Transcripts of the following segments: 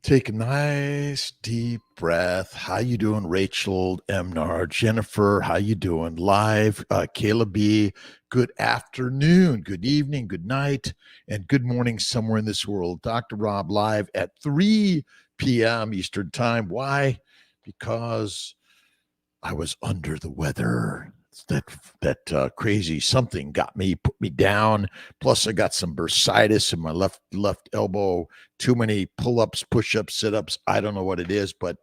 Take a nice deep breath. How you doing, Rachel, Emnar, Jennifer? How you doing? Live, Kayla B. Good afternoon, good evening, good night, and good morning somewhere in this world. Dr. Rob live at 3 p.m. Eastern Time. Why? Because I was under the weather. That crazy something got me, put me down. Plus, I got some bursitis in my left elbow. Too many pull-ups, push-ups, sit-ups. I don't know what it is, but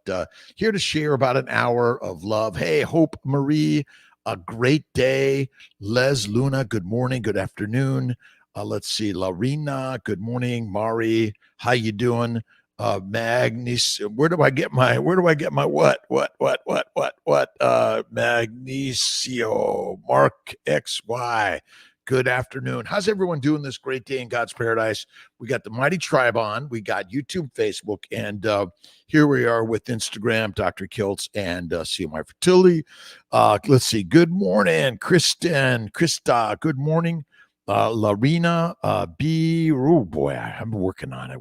here to share about an hour of love. Hey, Hope Marie, a great day. Les Luna, good morning, good afternoon. Let's see, Larina, good morning. Mari, how you doing? Magnesium. Where do I get my what? Magnesio. Mark XY. Good afternoon. How's everyone doing this great day in God's paradise? We got the Mighty Tribe on. We got YouTube, Facebook, and here we are with Instagram, Dr. Kiltz and CMI Fertility. Let's see. Good morning, Krista. Good morning. Larina B. Oh boy, I'm working on it.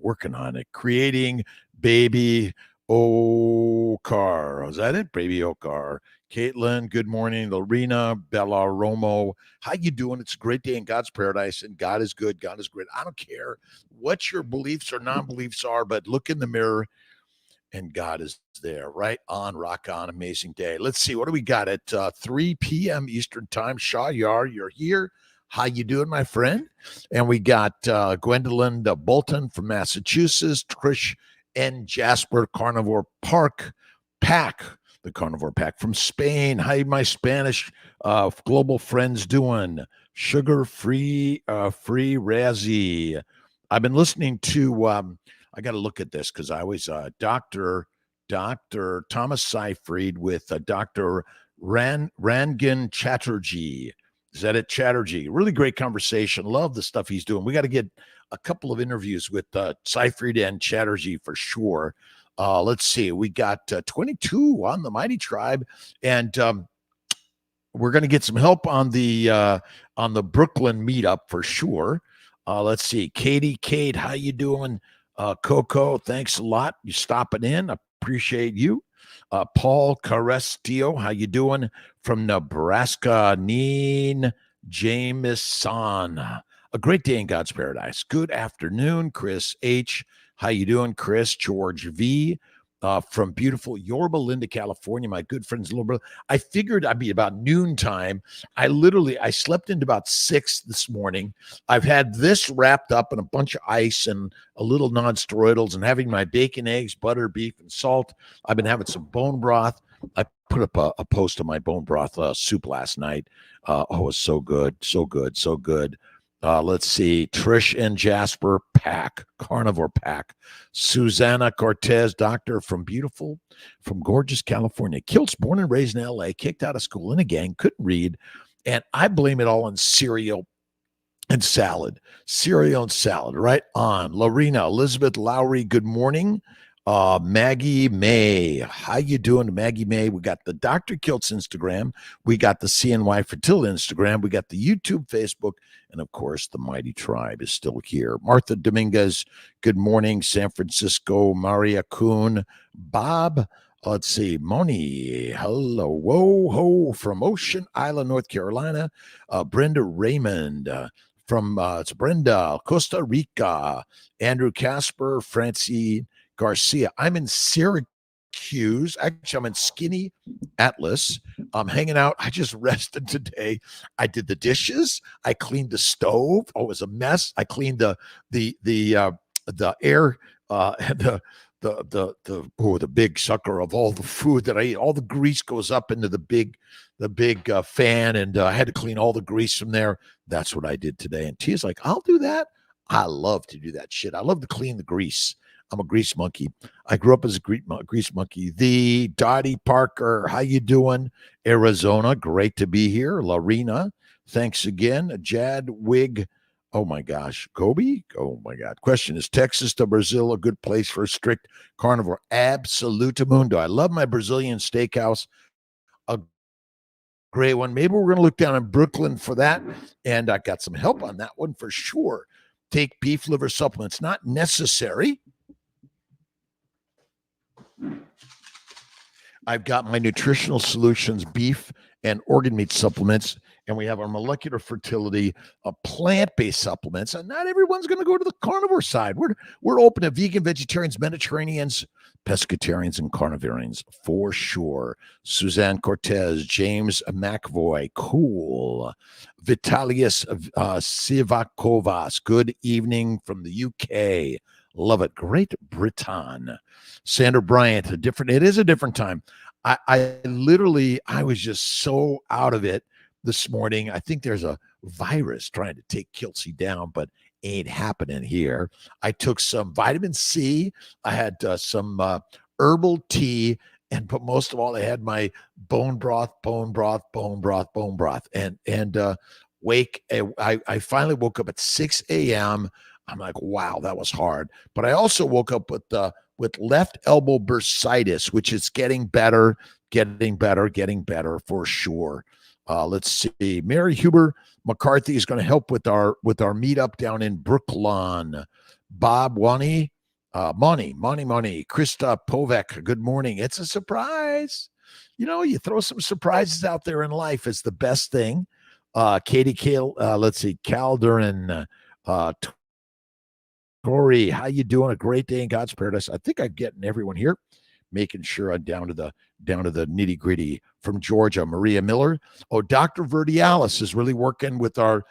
Creating Baby Okar. Is that it? Baby Okar. Caitlin, good morning. Larina Bellaromo. How you doing? It's a great day in God's paradise, and God is good. God is great. I don't care what your beliefs or non-beliefs are, but look in the mirror and God is there. Right on, rock on, amazing day. Let's see, what do we got at 3 p.m. Eastern Time? Shaw Yar, you're here. How you doing, my friend? And we got Gwendolyn Bolton from Massachusetts, Trish and Jasper Carnivore Park Pack, the Carnivore Pack from Spain. How my Spanish global friends doing? Sugar-free Razzie. I've been listening to I got to look at this because I always Dr. Thomas Seyfried with Dr. Rangan Chatterjee. Is that it, Chatterjee? Really great conversation. Love the stuff he's doing. We got to get a couple of interviews with Seyfried and Chatterjee for sure. Let's see. We got 22 on the Mighty Tribe, and we're going to get some help on the Brooklyn meetup for sure. Let's see. Kate, how you doing? Coco, thanks a lot. You stopping in. Appreciate you. Paul Carestillo, how you doing? From Nebraska, Neen Jameson. A great day in God's paradise. Good afternoon, Chris H. How you doing, Chris? George V. From beautiful Yorba Linda, California, my good friend's little brother. I figured I'd be about noontime. I slept into about 6 this morning. I've had this wrapped up in a bunch of ice and a little non-steroidals and having my bacon, eggs, butter, beef, and salt. I've been having some bone broth. I put up a post of my bone broth soup last night. It was so good, so good, so good. Let's see. Trish and Jasper Pack, Carnivore Pack. Susanna Cortez, doctor from gorgeous California. Kiltz, born and raised in LA, kicked out of school in a gang, couldn't read. And I blame it all on cereal and salad. Cereal and salad, right on. Lorena, Elizabeth Lowry, good morning. Maggie May, how you doing, Maggie May? We got the Dr. Kiltz Instagram, we got the CNY Fertility Instagram, we got the YouTube, Facebook, and of course the Mighty Tribe is still here. Martha Dominguez, good morning. San Francisco, Maria Kuhn, Bob. Let's see, Moni, hello, whoa, ho, from Ocean Island, North Carolina. Brenda Raymond, from it's Brenda, Costa Rica. Andrew Casper, Francine Garcia. I'm in Syracuse. Actually, I'm in Skinny Atlas. I'm hanging out. I just rested today. I did the dishes. I cleaned the stove. Oh, it was a mess. I cleaned the air the big sucker of all the food that I eat. All the grease goes up into the big fan, and I had to clean all the grease from there. That's what I did today. And Tia's like, I'll do that. I love to do that shit. I love to clean the grease. I'm a grease monkey. I grew up as a grease monkey. The Dottie Parker, how you doing? Arizona, great to be here. Larina, thanks again. Jad Wig, oh my gosh. Kobe, oh my God. Question, is Texas to Brazil a good place for a strict carnivore? Absolutamundo. I love my Brazilian steakhouse. A great one. Maybe we're going to look down in Brooklyn for that. And I got some help on that one for sure. Take beef liver supplements. Not necessary. I've got my nutritional solutions beef and organ meat supplements, and we have our molecular fertility plant-based supplements. And not everyone's going to go to the carnivore side. We're open to vegan, vegetarians, Mediterraneans, pescatarians, and carnivarians for sure. Suzanne Cortez, James McAvoy, cool. Vitalius Sivakovas, good evening from the UK. Love it. Great Britain. Sandra Bryant, it is a different time. I literally, I was just so out of it this morning. I think there's a virus trying to take Kelsey down, but ain't happening here. I took some vitamin C. I had some herbal tea, but most of all, I had my bone broth, and I finally woke up at 6 a.m. I'm like, wow, that was hard. But I also woke up with left elbow bursitis, which is getting better for sure. Let's see. Mary Huber McCarthy is going to help with our meetup down in Brooklyn. Bob Money, Krista Povek, good morning. It's a surprise. You throw some surprises out there in life. It's the best thing. Katie Kale, let's see, Calderin, Corey, how you doing? A great day in God's paradise. I think I'm getting everyone here, making sure I'm down to the nitty gritty. From Georgia, Maria Miller. Oh, Dr. Verdialis is really working with our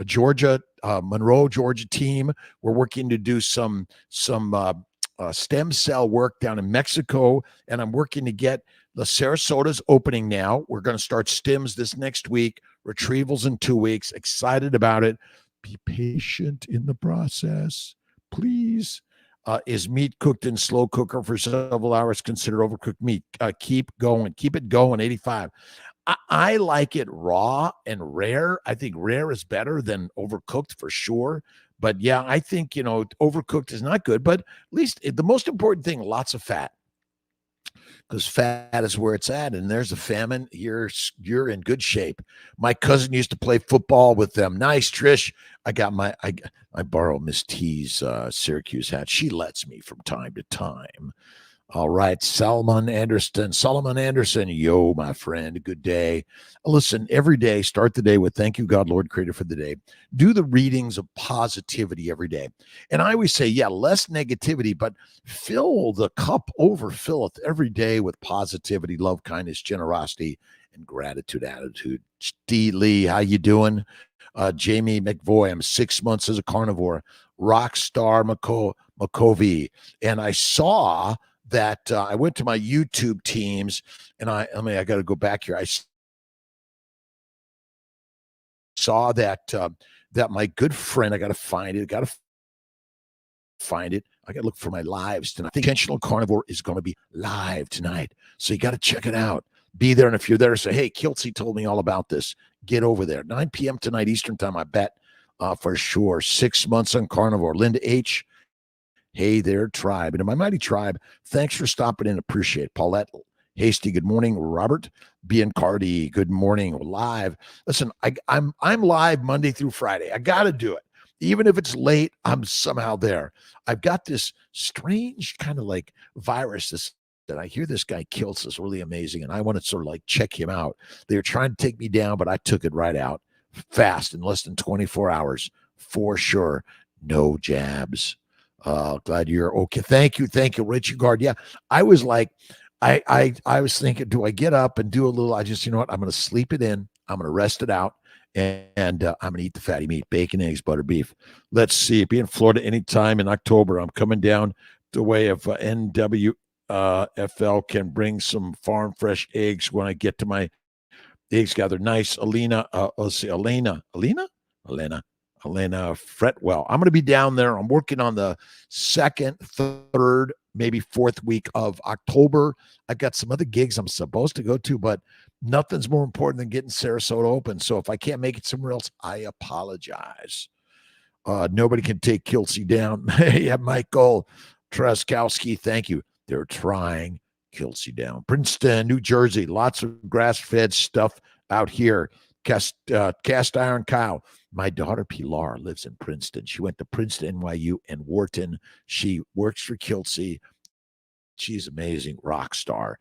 Georgia, Monroe, Georgia team. We're working to do some stem cell work down in Mexico, and I'm working to get the Sarasota's opening now. We're going to start stims this next week, retrievals in 2 weeks. Excited about it. Be patient in the process, please. Is meat cooked in slow cooker for several hours considered overcooked meat? Keep it going. 85. I like it raw and rare. I think rare is better than overcooked for sure. But yeah, I think overcooked is not good. But at least the most important thing, lots of fat. Because fat is where it's at, and there's a famine. You're in good shape. My cousin used to play football with them. Nice, Trish. I borrow Miss T's Syracuse hat. She lets me from time to time. All right, Solomon Anderson, yo, my friend, good day. Listen, every day, start the day with thank you, God, Lord, creator for the day. Do the readings of positivity every day. And I always say, less negativity, but fill the cup, overfilleth every day with positivity, love, kindness, generosity, and gratitude attitude. Steve Lee, how you doing? Jamie McVoy, I'm 6 months as a carnivore. Rockstar McCovey. And I saw that I went to my YouTube teams, and I got to go back here. I saw that my good friend, I got to find it. I got to look for my lives tonight. Intentional Carnivore is going to be live tonight, so you got to check it out. Be there, and if you're there, say, hey, Kiltsy told me all about this. Get over there. 9 p.m. tonight Eastern time, I bet, for sure. 6 months on Carnivore. Linda H., hey there, tribe. And in my mighty tribe, thanks for stopping in. Appreciate it. Paulette Hasty, good morning. Robert Biancardi, good morning. Live. Listen, I'm live Monday through Friday. I got to do it. Even if it's late, I'm somehow there. I've got this strange kind of like virus that I hear this guy kills is really amazing, and I want to sort of like check him out. They were trying to take me down, but I took it right out fast in less than 24 hours for sure. No jabs. Glad you're okay. Thank you, Richie Guard. Yeah, I was like, I was thinking, do I get up and do a little? I just, you know what? I'm going to sleep it in. I'm going to rest it out, and I'm going to eat the fatty meat, bacon, eggs, butter, beef. Let's see. Be in Florida anytime in October. I'm coming down the way of NWFL. Can bring some farm fresh eggs when I get to my eggs gathered. Nice, Alina. Let's see, Elena Fretwell. I'm going to be down there. I'm working on the 2nd, 3rd, maybe 4th week of October. I've got some other gigs I'm supposed to go to, but nothing's more important than getting Sarasota open. So if I can't make it somewhere else, I apologize. Nobody can take Kilsey down. Yeah, Michael Traskowski, thank you. They're trying Kilsey down. Princeton, New Jersey, lots of grass-fed stuff out here. Cast Iron Cow. My daughter Pilar lives in Princeton. She went to Princeton, NYU, and Wharton. She works for Kilsey. She's amazing, rock star.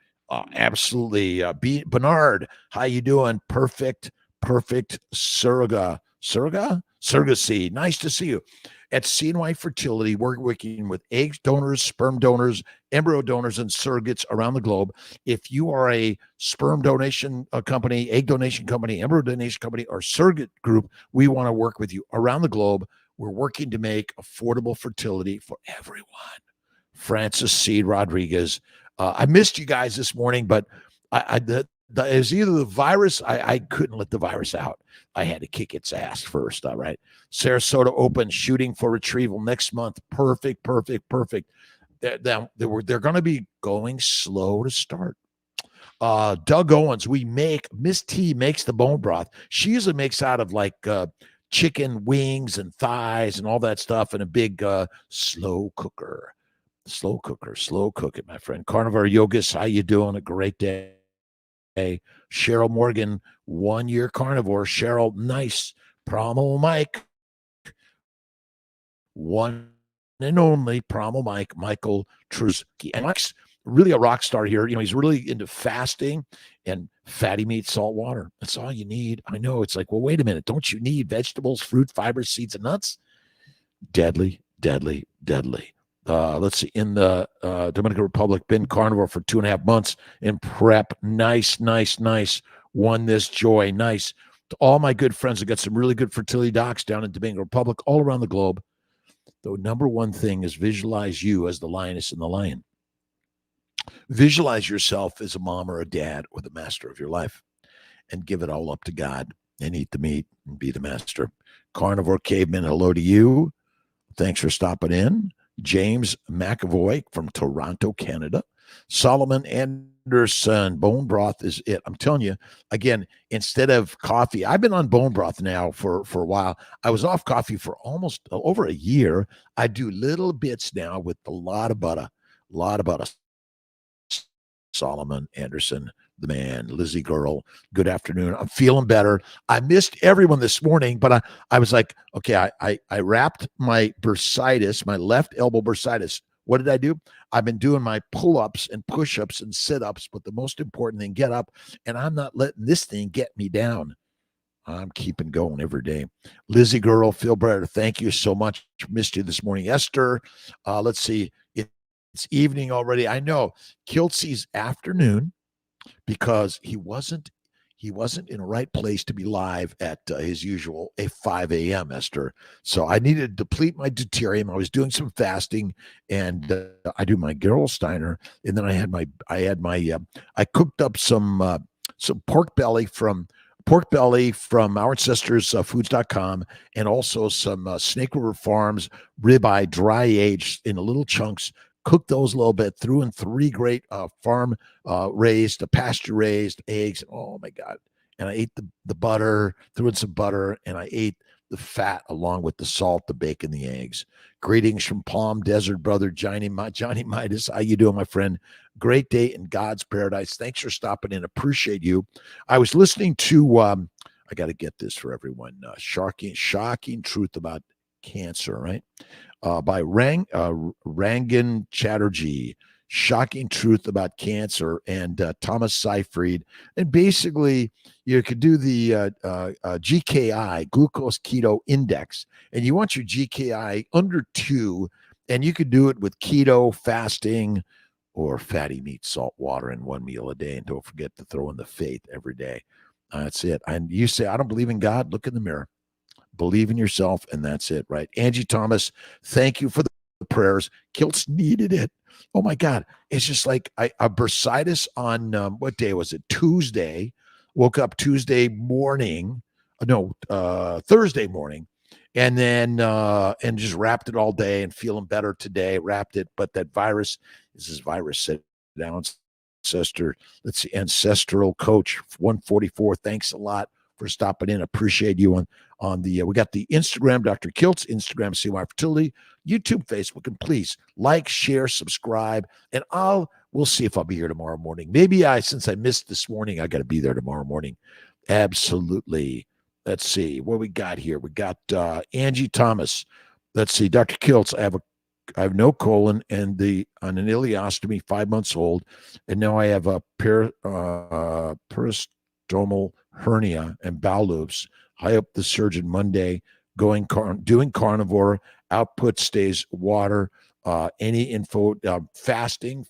Absolutely. Bernard, how you doing? Perfect surrogacy. Nice to see you. At CNY Fertility, we're working with egg donors, sperm donors, embryo donors, and surrogates around the globe. If you are a sperm donation company, egg donation company, embryo donation company, or surrogate group, we want to work with you around the globe. We're working to make affordable fertility for everyone. Francis C. Rodriguez. I missed you guys this morning, but it was either the virus. I couldn't let the virus out. I had to kick its ass first. All right. Sarasota Open shooting for retrieval next month. Perfect. They're going to be going slow to start. Doug Owens, Miss T makes the bone broth. She usually makes out of like chicken wings and thighs and all that stuff in a big slow cooker. Slow cook it, my friend. Carnivore Yogas, how you doing? A great day. Cheryl Morgan, 1 year carnivore. Cheryl, nice. Promo Mike, one and only Promo Mike, Michael Trusky. And Mike's really a rock star here. He's really into fasting and fatty meat, salt water. That's all you need. I know it's like, well, wait a minute. Don't you need vegetables, fruit, fibers, seeds, and nuts? Deadly. Let's see, in the Dominican Republic, been carnivore for 2.5 months in prep. Nice. Won this joy. Nice. To all my good friends, I got some really good fertility docs down in Dominican Republic, all around the globe. The number one thing is visualize you as the lioness and the lion. Visualize yourself as a mom or a dad or the master of your life and give it all up to God and eat the meat and be the master. Carnivore Caveman, hello to you. Thanks for stopping in. James McAvoy from Toronto, Canada. Solomon Anderson, bone broth is it. I'm telling you, again, instead of coffee, I've been on bone broth now for a while. I was off coffee for almost over a year. I do little bits now with a lot of butter. Solomon Anderson, the man. Lizzie Girl, good afternoon. I'm feeling better. I missed everyone this morning, but I was like, okay, I wrapped my bursitis, my left elbow bursitis. What did I do? I've been doing my pull-ups and push-ups and sit-ups, but the most important thing, get up, and I'm not letting this thing get me down. I'm keeping going every day. Lizzie Girl, feel better. Thank you so much. Missed you this morning. Esther, let's see. It's evening already. I know. Kiltsy's afternoon because he wasn't in the right place to be live at his usual 5 a.m., Esther. So I needed to deplete my deuterium. I was doing some fasting, and I do my Gerolsteiner, and then I cooked up some pork belly from our ancestors foods.com, and also some Snake River Farms ribeye dry aged in little chunks. Cooked those a little bit, threw in 3 great farm raised, pasture raised eggs. Oh my God. And I ate the butter, threw in some butter, and I ate the fat along with the salt, the bacon, the eggs. Greetings from Palm Desert, brother Johnny Midas. How you doing, my friend? Great day in God's paradise. Thanks for stopping in. Appreciate you. I was listening to, I got to get this for everyone, Shocking Truth About Cancer, right? By Rangan Chatterjee, Shocking Truth About Cancer, and Thomas Seyfried. And basically, you could do the GKI, Glucose Keto Index, and you want your GKI under 2, and you could do it with keto, fasting, or fatty meat, salt water, and 1 meal a day. And don't forget to throw in the faith every day. That's it. And you say, I don't believe in God? Look in the mirror. Believe in yourself, and that's it, right? Angie Thomas, thank you for the prayers. Kilts needed it. Oh my God. It's just like a bursitis on what day was it? Tuesday. Woke up Tuesday morning. Thursday morning. And then and just wrapped it all day and feeling better today. Wrapped it, but that virus sit down. Let's see, Ancestral Coach 144. Thanks a lot for stopping in. Appreciate you on the we got the Instagram, Dr. Kiltz, Instagram, CY Fertility, YouTube, Facebook, and please like, share, subscribe, and we'll see if I'll be here tomorrow morning. Maybe since I missed this morning, I got to be there tomorrow morning. Absolutely. Let's see what we got here. We got Angie Thomas. Let's see, Dr. Kiltz. I have a I have no colon and on an ileostomy, 5 months old, and now I have a peristomal hernia and bowel loops. High up the surgeon Monday, doing carnivore. Output stays water. Any info, fasting,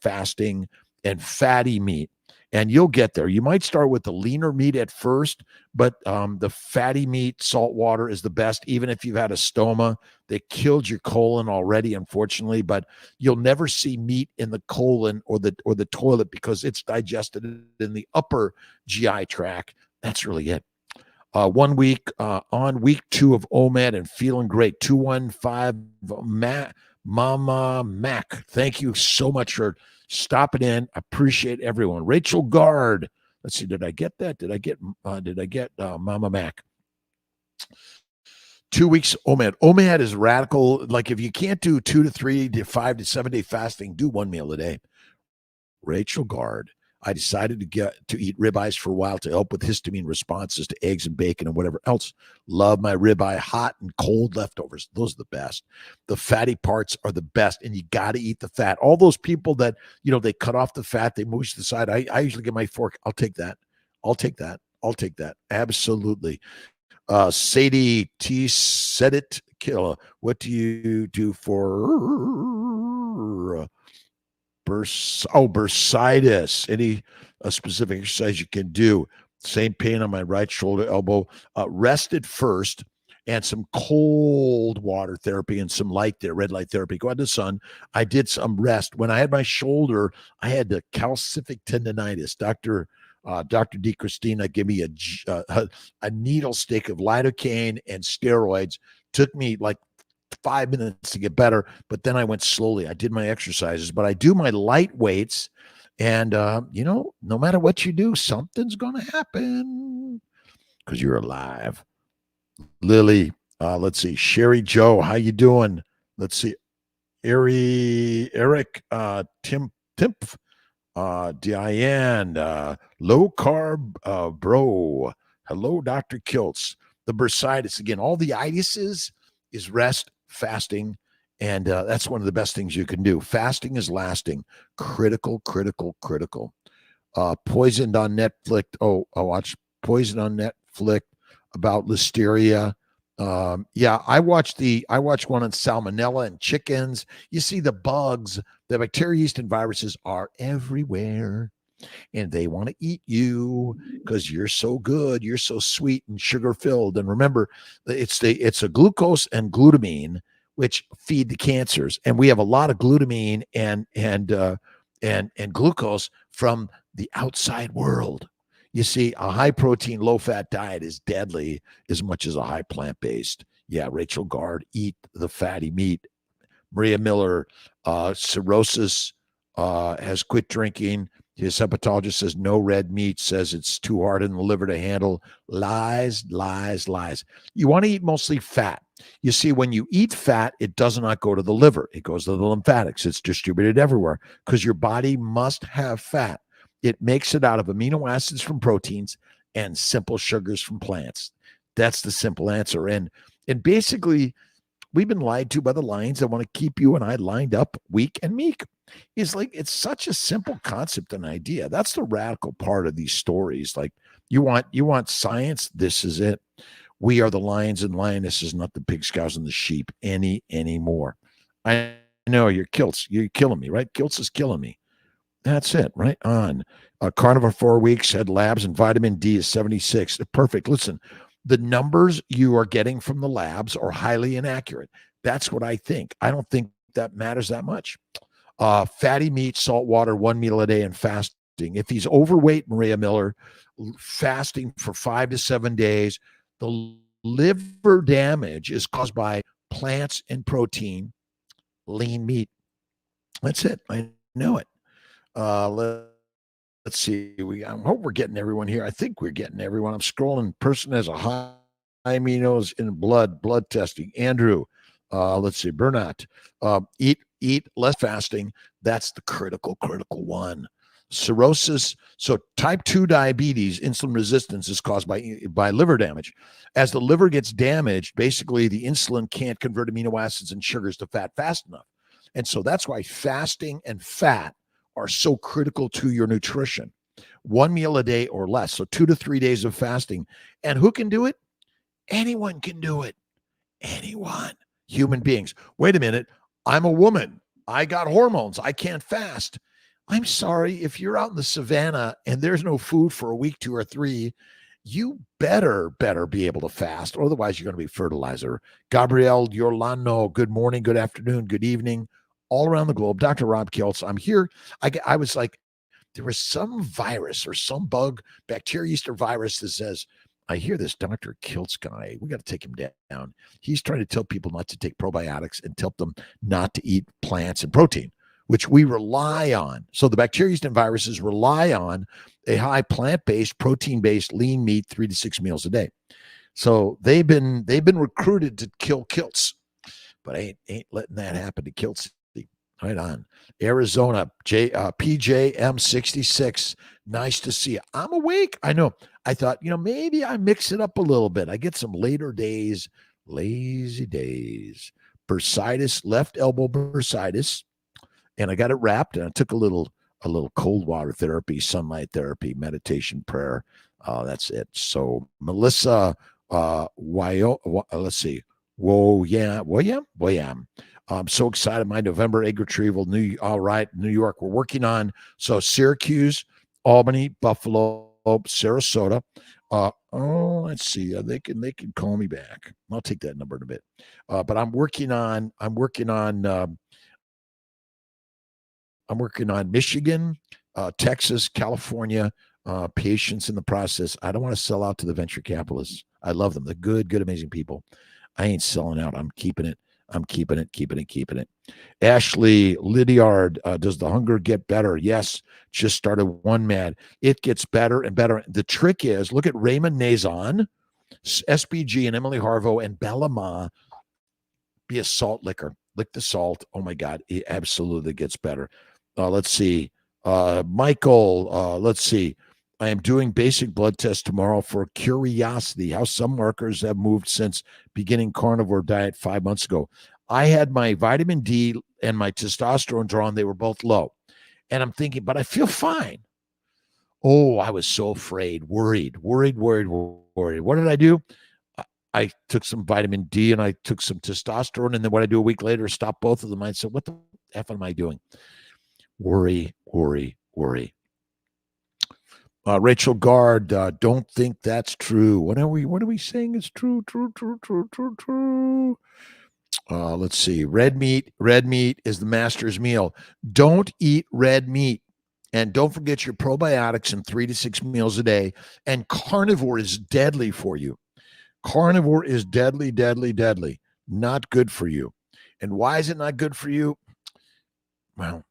and fatty meat. And you'll get there. You might start with the leaner meat at first, but the fatty meat, salt water is the best, even if you've had a stoma. They killed your colon already, unfortunately, but you'll never see meat in the colon or the toilet because it's digested in the upper GI tract. That's really it. 1 week on week 2 of OMAD and feeling great. 215 Mama Mac. Thank you so much for stopping in. Appreciate everyone. Rachel Gard. Let's see. Did I get that? Did I get Mama Mac? 2 weeks OMAD. OMAD is radical. Like if you can't do 2 to 3 to 5 to 7 day fasting, do 1 meal a day. Rachel Gard. I decided to eat ribeyes for a while to help with histamine responses to eggs and bacon and whatever else. Love my ribeye, hot and cold leftovers. Those are the best. The fatty parts are the best, and you got to eat the fat. All those people that, they cut off the fat, they move to the side. I usually get my fork. I'll take that. Absolutely. Sadie T. Said it, Killa. What do you do for bursitis? Any specific exercise you can do? Same pain on my right shoulder, elbow. Rested first, and some cold water therapy and some red light therapy. Go out in the sun. I did some rest. When I had my shoulder, I had the calcific tendonitis. Dr. D. Christina gave me a needle stick of lidocaine and steroids. Took me like 5 minutes to get better, but then I went slowly. I did my exercises, but I do my light weights, and no matter what you do, something's going to happen because you're alive. Lily, let's see. Sherry Joe, how you doing? Let's see. Eric, Timpf, Diane, low carb, bro. Hello, Dr. Kiltz. The bursitis, again, all the itises is rest, fasting, and that's one of the best things you can do. Fasting is lasting. Critical. Poisoned on Netflix. I watched Poisoned on Netflix about listeria. I watched one on salmonella and chickens. You see the bugs, the bacteria, yeast, and viruses are everywhere, and they want to eat you because you're so good, you're so sweet and sugar filled. And remember, it's a glucose and glutamine which feed the cancers, and we have a lot of glutamine and glucose from the outside world. You see, a high protein, low fat diet is deadly as much as a high plant based. Yeah, Rachel Gard, eat the fatty meat. Maria Miller, cirrhosis, has quit drinking. His hepatologist says no red meat, says it's too hard in the liver to handle. Lies. You want to eat mostly fat. You see, when you eat fat, it does not go to the liver. It goes to the lymphatics. It's distributed everywhere because your body must have fat. It makes it out of amino acids from proteins and simple sugars from plants. That's the simple answer. And basically, we've been lied to by the lions that want to keep you and I lined up weak and meek. It's such a simple concept and idea. That's the radical part of these stories. Like you want science. This is it. We are the lions and lionesses, not the pigs, cows, and the sheep anymore. I know you're killing me, right? Kilts is killing me. That's it, right on. Carnivore 4 weeks, had labs, and vitamin D is 76. Perfect. Listen, the numbers you are getting from the labs are highly inaccurate. That's what I think. I don't think that matters that much. Fatty meat, salt water, 1 meal a day, and fasting. If he's overweight, Maria Miller, fasting for 5 to 7 days, the liver damage is caused by plants and protein, lean meat. That's it. I know it. Let's see. I hope we're getting everyone here. I think we're getting everyone. I'm scrolling. Person has a high aminos in blood testing. Andrew, let's see. Bernat, eat less fasting. That's the critical one. Cirrhosis. So type 2 diabetes, insulin resistance is caused by liver damage. As the liver gets damaged, basically the insulin can't convert amino acids and sugars to fat fast enough. And so that's why fasting and fat are so critical to your nutrition. 1 meal a day or less. So 2 to 3 days of fasting. And who can do it? Anyone can do it. Anyone. Human beings. Wait a minute. I'm a woman. I got hormones. I can't fast. I'm sorry. If you're out in the savannah and there's no food for a week, 2 or 3, you better be able to fast. Otherwise, you're going to be fertilizer. Gabrielle Yorlano, good morning, good afternoon, good evening, all around the globe. Dr. Rob Kiltz, I'm here. I was like, there was some virus or some bug, bacteria, Easter virus that says, I hear this Dr. Kiltz guy. We got to take him down. He's trying to tell people not to take probiotics and tell them not to eat plants and protein, which we rely on. So the bacteria, yeast, and viruses rely on a high plant-based, protein-based, lean meat, 3 to 6 meals a day. So they've been recruited to kill Kiltz, but I ain't letting that happen to Kiltz. Right on. Arizona, PJM66. Nice to see you. I'm awake. I know. I thought, maybe I mix it up a little bit. I get some later days, lazy days. Bursitis, left elbow bursitis. And I got it wrapped, and I took a little cold water therapy, sunlight therapy, meditation, prayer. That's it. So Melissa, let's see. Woyam. I'm so excited. My November egg retrieval, New York, we're working on. So Syracuse, Albany, Buffalo, Sarasota. Let's see. They can call me back. I'll take that number in a bit. But I'm working on Michigan, Texas, California, patients in the process. I don't want to sell out to the venture capitalists. I love them. They're good, amazing people. I ain't selling out. I'm keeping it. Keeping it. Ashley Lydiard, does the hunger get better? Yes, just started one mad. It gets better and better. The trick is, look at Raymond Nazon, SBG, and Emily Harvo, and Bellama. Be a salt licker. Lick the salt. Oh, my God. It absolutely gets better. Let's see. Michael, let's see. I am doing basic blood tests tomorrow for curiosity, how some markers have moved since beginning carnivore diet 5 months ago. I had my vitamin D and my testosterone drawn. They were both low. And I'm thinking, but I feel fine. Oh, I was so afraid, worried. What did I do? I took some vitamin D and I took some testosterone. And then what I do a week later, stop both of them. I said, what the F am I doing? Worry. Rachel Gard, don't think that's true. What are we saying is true? Let's see. Red meat is the master's meal. Don't eat red meat. And don't forget your probiotics in 3 to 6 meals a day. And carnivore is deadly for you. Carnivore is deadly. Not good for you. And why is it not good for you? Well,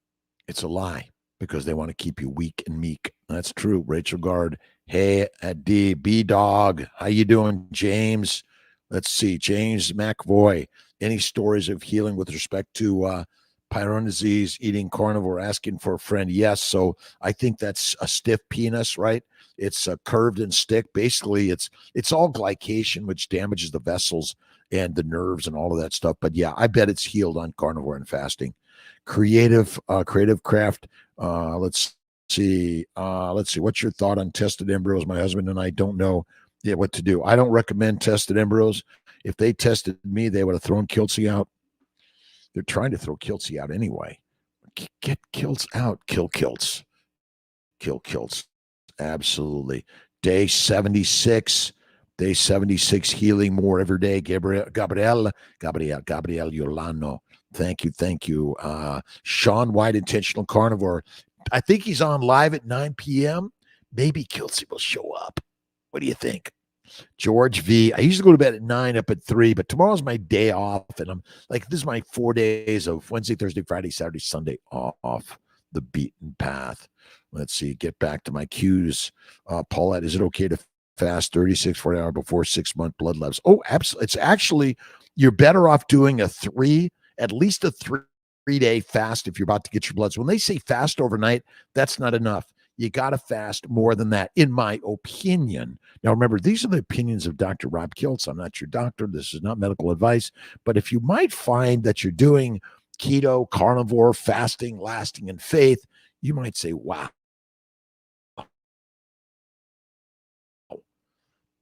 it's a lie. Because they want to keep you weak and meek. That's true. Rachel Gard. Hey, B-Dog. How you doing, James? Let's see. James McVoy. Any stories of healing with respect to Peyronie disease, eating carnivore, asking for a friend? Yes. So I think that's a stiff penis, right? It's curved and stick. Basically, it's all glycation, which damages the vessels and the nerves and all of that stuff. But yeah, I bet it's healed on carnivore and fasting. Creative Craft. Let's see. What's your thought on tested embryos? My husband and I don't know what to do. I don't recommend tested embryos. If they tested me, they would have thrown Kiltzy out. They're trying to throw Kiltzy out anyway. Get Kiltz out. Kill Kiltz. Absolutely. Day 76. Day 76. Healing more every day. Gabrielle Yolano. Thank you. Sean White, Intentional Carnivore. I think he's on live at 9 p.m. Maybe Kiltzy will show up. What do you think? George V. I used to go to bed at 9, up at 3, but tomorrow's my day off. And I'm like, this is my 4 days of Wednesday, Thursday, Friday, Saturday, Sunday off the beaten path. Let's see. Get back to my cues. Paulette, is it okay to fast 36, 40 hours before 6-month blood labs? Oh, absolutely. It's actually, you're better off doing at least a 3-day fast if you're about to get your bloods. When they say fast overnight, that's not enough. You got to fast more than that, in my opinion. Now, remember, these are the opinions of Dr. Rob Kiltz. I'm not your doctor. This is not medical advice. But if you might find that you're doing keto, carnivore, fasting, lasting, and faith, you might say, wow,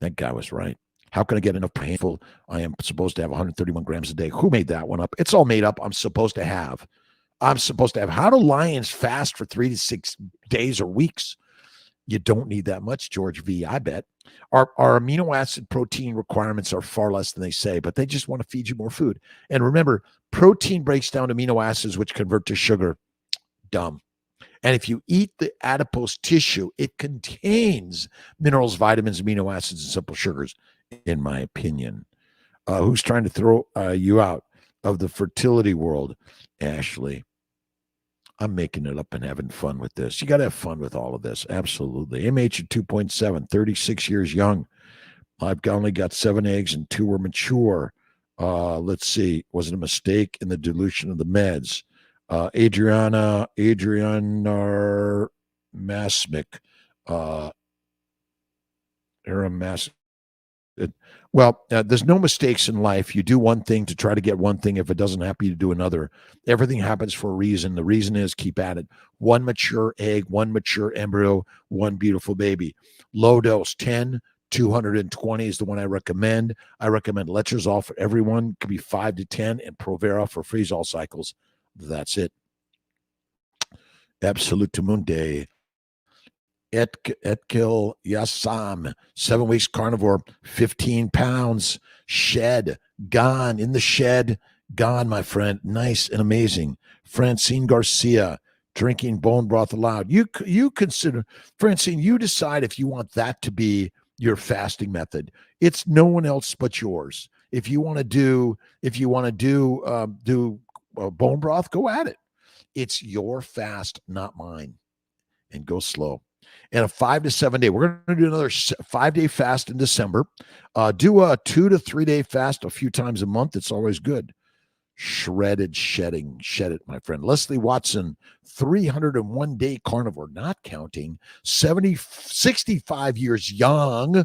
that guy was right. How can I get enough painful? I am supposed to have 131 grams a day. Who made that one up? It's all made up. I'm supposed to have. How do lions fast for 3 to 6 days or weeks? You don't need that much, George V. I bet. Our amino acid protein requirements are far less than they say, but they just want to feed you more food. And remember, protein breaks down amino acids, which convert to sugar. Dumb. And if you eat the adipose tissue, it contains minerals, vitamins, amino acids, and simple sugars, in my opinion. Who's trying to throw you out of the fertility world, Ashley? I'm making it up and having fun with this. You got to have fun with all of this. Absolutely. MH at 2.7, 36 years young. I've only got 7 eggs and 2 were mature. Let's see. Was it a mistake in the dilution of the meds? Adriana Masmic. Well, there's no mistakes in life. You do one thing to try to get one thing. If it doesn't happen, you do another. Everything happens for a reason. The reason is keep at it. 1 mature egg, 1 mature embryo, 1 beautiful baby. Low dose, 10, 220 is the one I recommend. I recommend letrozole for everyone. It could be 5 to 10, and Provera for freeze-all cycles. That's it. Absolute Mundi. Etkil Yassam, 7 weeks carnivore, 15 pounds, shed, gone, in the shed, gone, my friend. Nice and amazing. Francine Garcia, drinking bone broth allowed. You consider, Francine, you decide if you want that to be your fasting method. It's no one else but yours. If you want to do bone broth, go at it. It's your fast, not mine. And go slow. And a 5 to 7 day. We're going to do another 5-day fast in December. Do a 2 to 3 day fast a few times a month. It's always good. Shed it, my friend. Leslie Watson, 301 day carnivore, not counting, 65 years young,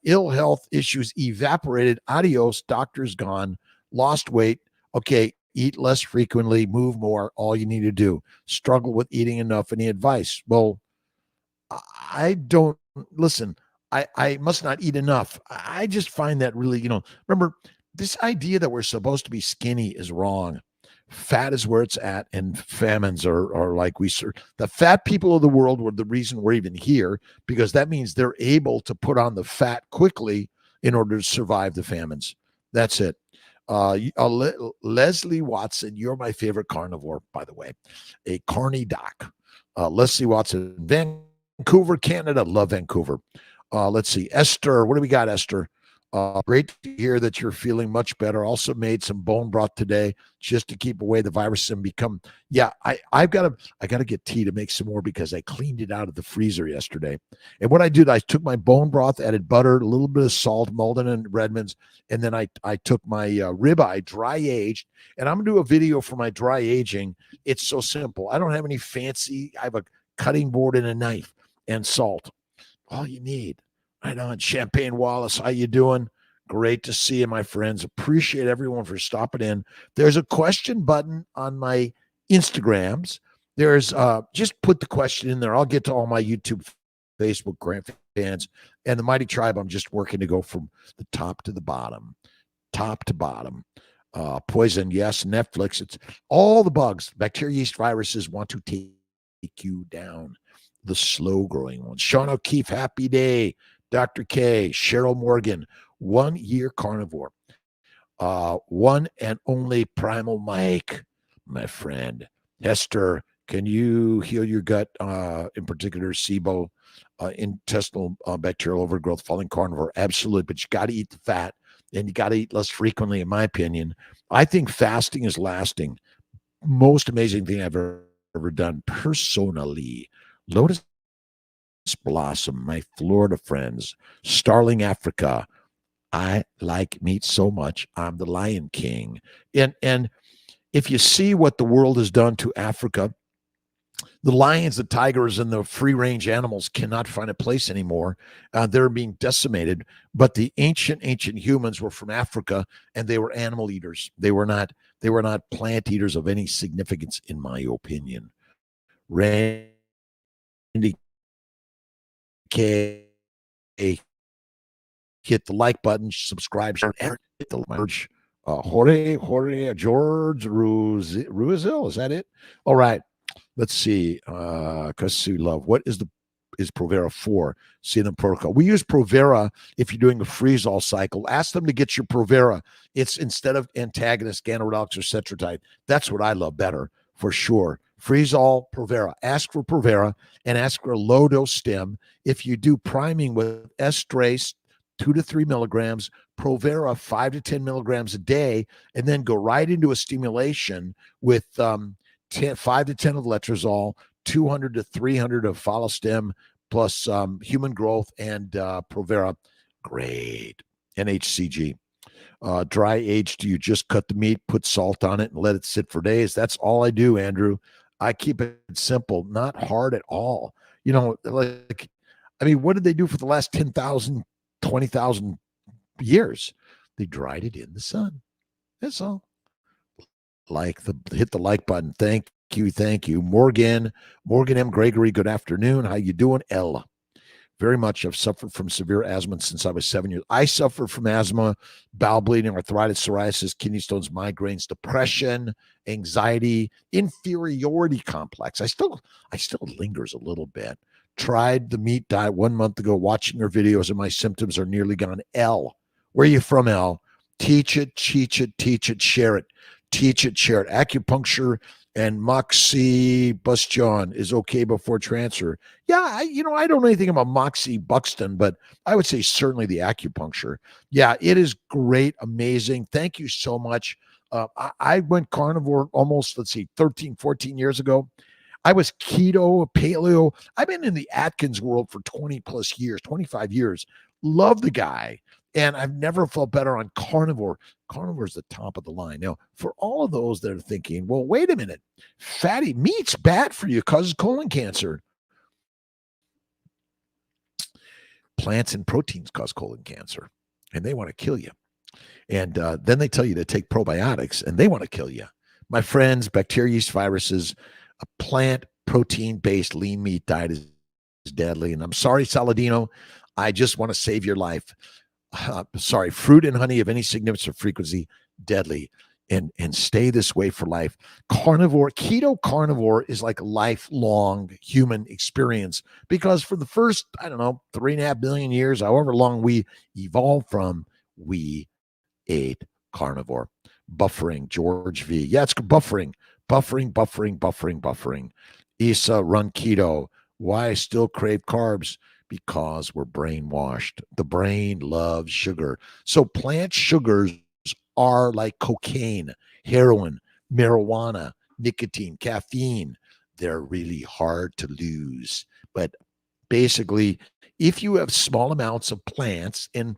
ill health issues evaporated. Adios, doctor's gone, lost weight. Okay, eat less frequently, move more. All you need to do. Struggle with eating enough. Any advice? Well, I don't listen. I must not eat enough. I just find that really, remember this idea that we're supposed to be skinny is wrong. Fat is where it's at, and famines are like the fat people of the world were the reason we're even here, because that means they're able to put on the fat quickly in order to survive the famines. That's it. Leslie Watson, you're my favorite carnivore, by the way, a carny doc. Leslie Watson, Vancouver, Canada. Love Vancouver. Let's see. Esther, what do we got, Esther? Great to hear that you're feeling much better. Also made some bone broth today just to keep away the virus and become. Yeah, I got to get tea to make some more because I cleaned it out of the freezer yesterday. And what I did, I took my bone broth, added butter, a little bit of salt, Malden and Redmond's, and then I took my ribeye, dry aged, and I'm gonna do a video for my dry aging. It's so simple. I don't have any fancy. I have a cutting board and a knife and salt. All you need. Right on. Champagne Wallace, how you doing? Great to see you, my friends. Appreciate everyone for stopping in. There's a question button on my Instagrams. There's just put the question in there. I'll get to all my YouTube, Facebook Grant fans, and the Mighty Tribe. I'm just working to go from the top to the bottom. Top to bottom. Poison, yes. Netflix. It's all the bugs. Bacteria, yeast, viruses want to take you down. The slow growing ones. Sean O'Keefe, happy day. Dr. K, Cheryl Morgan, 1 year carnivore. One and only Primal Mike, my friend. Hester, can you heal your gut, in particular SIBO, intestinal bacterial overgrowth, falling carnivore? Absolutely, but you got to eat the fat, and you got to eat less frequently, in my opinion. I think fasting is lasting. Most amazing thing I've ever done personally. Lotus Blossom, my Florida friends, Starling Africa. I like meat so much. I'm the Lion King. And if you see what the world has done to Africa, the lions, the tigers, and the free-range animals cannot find a place anymore. They're being decimated. But the ancient humans were from Africa, and they were animal eaters. They were not They were not plant eaters of any significance, in my opinion. Randy K, hit the like button, subscribe, share, hit the merch. Jorge, George Ruizil, is that it? All right. Let's see. Kasu Love. What is Provera for? CNM protocol. We use Provera if you're doing a freeze-all cycle. Ask them to get your Provera. It's instead of antagonist, ganirelix, or cetrotide. That's what I love better, for sure. Freeze-all Provera. Ask for Provera and ask for a low-dose stem. If you do priming with S-Trace, 2 to 3 milligrams, Provera 5 to 10 milligrams a day, and then go right into a stimulation with 5 to 10 of letrozole, 200 to 300 of Follistim, plus human growth and Provera. Great. NHCG. Dry aged, do you just cut the meat, put salt on it, and let it sit for days? That's all I do, Andrew. I keep it simple, not hard at all. Like, I mean, what did they do for the last 10,000, 20,000 years? They dried it in the sun. That's all. Hit the like button. Thank you. Morgan M. Gregory, good afternoon. How you doing? L. Very much. I've suffered from severe asthma since I was 7 years. I suffered from asthma, bowel bleeding, arthritis, psoriasis, kidney stones, migraines, depression, anxiety, inferiority complex. I still lingers a little bit. Tried the meat diet 1 month ago, watching your videos, and my symptoms are nearly gone. L. Where are you from, L? Teach it, share it. Teach it, share it. Acupuncture and Moxie Bustion is okay before transfer. Yeah, I don't know anything about Moxie Buxton, but I would say certainly the acupuncture. Yeah, it is great, amazing. Thank you so much. I went carnivore almost, 13, 14 years ago. I was keto, paleo. I've been in the Atkins world for 20 plus years, 25 years. Love the guy. And I've never felt better on carnivore. Carnivore is the top of the line. Now, for all of those that are thinking, well, wait a minute, fatty meat's bad for you, causes colon cancer. Plants and proteins cause colon cancer, and they want to kill you. And then they tell you to take probiotics, and they want to kill you. My friends, bacteria, yeast, viruses, a plant protein-based lean meat diet is deadly. And I'm sorry, Saladino, I just want to save your life. Sorry, fruit and honey of any significance or frequency, deadly, and stay this way for life. Keto carnivore is like a lifelong human experience, because for the first, 3.5 billion years, however long we evolved from, we ate carnivore. Buffering, George V. Yeah, it's buffering. Isa, run keto. Why I still crave carbs? Because we're brainwashed. The brain loves sugar. So plant sugars are like cocaine, heroin, marijuana, nicotine, caffeine. They're really hard to lose. But basically, if you have small amounts of plants and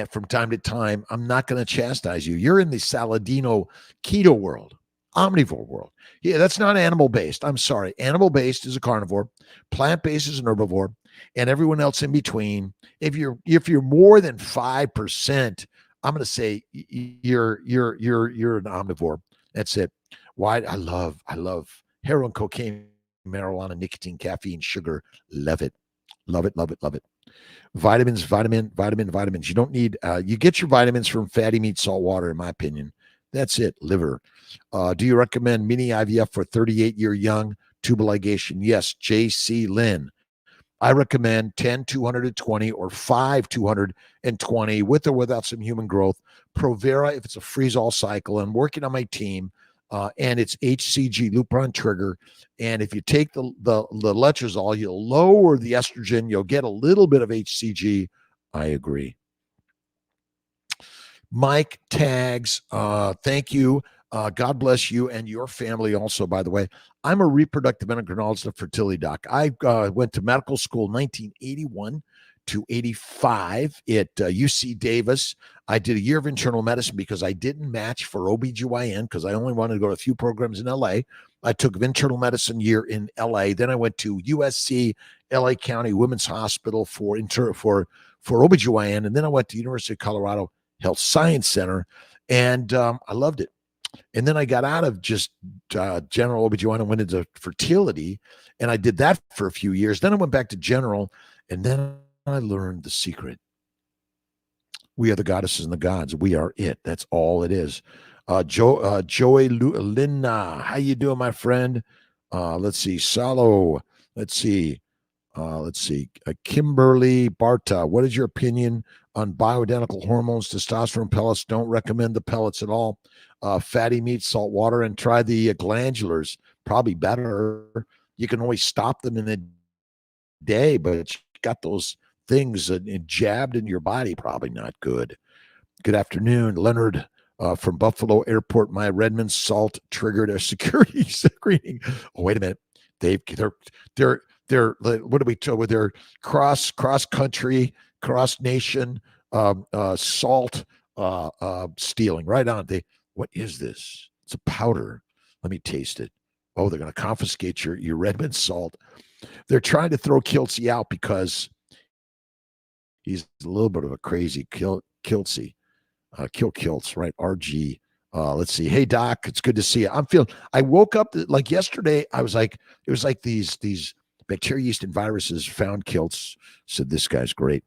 from time to time, I'm not going to chastise you. You're in the Saladino keto world, omnivore world. Yeah, that's not animal-based. I'm sorry. Animal-based is a carnivore. Plant-based is an herbivore. And everyone else in between. If you're more than 5%, I'm going to say you're an omnivore. That's it. Why? I love heroin, cocaine, marijuana, nicotine, caffeine, sugar. Love it. Vitamins. You don't need. You get your vitamins from fatty meat, salt water, in my opinion. That's it. Liver. Do you recommend mini IVF for 38-year young tubal ligation? Yes. J.C. Lynn. I recommend 10, 220 or 5, 220 with or without some human growth. Provera, if it's a freeze-all cycle. I'm working on my team, and it's HCG, Lupron trigger. And if you take the letrozole, you'll lower the estrogen. You'll get a little bit of HCG. I agree. Mike Tags, thank you. God bless you and your family also, by the way. I'm a reproductive endocrinologist and fertility doc. I went to medical school 1981 to 85 at UC Davis. I did a year of internal medicine because I didn't match for OBGYN because I only wanted to go to a few programs in LA. I took an internal medicine year in LA. Then I went to USC, LA County Women's Hospital for OBGYN. And then I went to University of Colorado Health Science Center, and I loved it. And then I got out of just general OBGYN and went into fertility. And I did that for a few years. Then I went back to general. And then I learned the secret. We are the goddesses and the gods. We are it. That's all it is. Joey Linna, how you doing, my friend? Let's see. Salo. Let's see. Kimberly Barta, what is your opinion on bioidentical hormones? Testosterone pellets, don't recommend the pellets at all. Fatty meat, salt water, and try the glandulars. Probably better. You can always stop them in a day, but you got those things jabbed in your body. Probably not good. Good afternoon, Leonard. From Buffalo Airport, my Redmond salt triggered a security screening. Oh, wait a minute. They're what do we tell with their cross country, cross nation salt stealing right on. What is this? It's a powder. Let me taste it. Oh, they're going to confiscate your Redmond salt. They're trying to throw Kiltsy out because he's a little bit of a crazy Kiltsy. Kill Kilts, right? RG. Let's see. Hey Doc, it's good to see you. I woke up like yesterday. I was like, it was like these bacteria, yeast, and viruses found Kilts. Said this guy's great.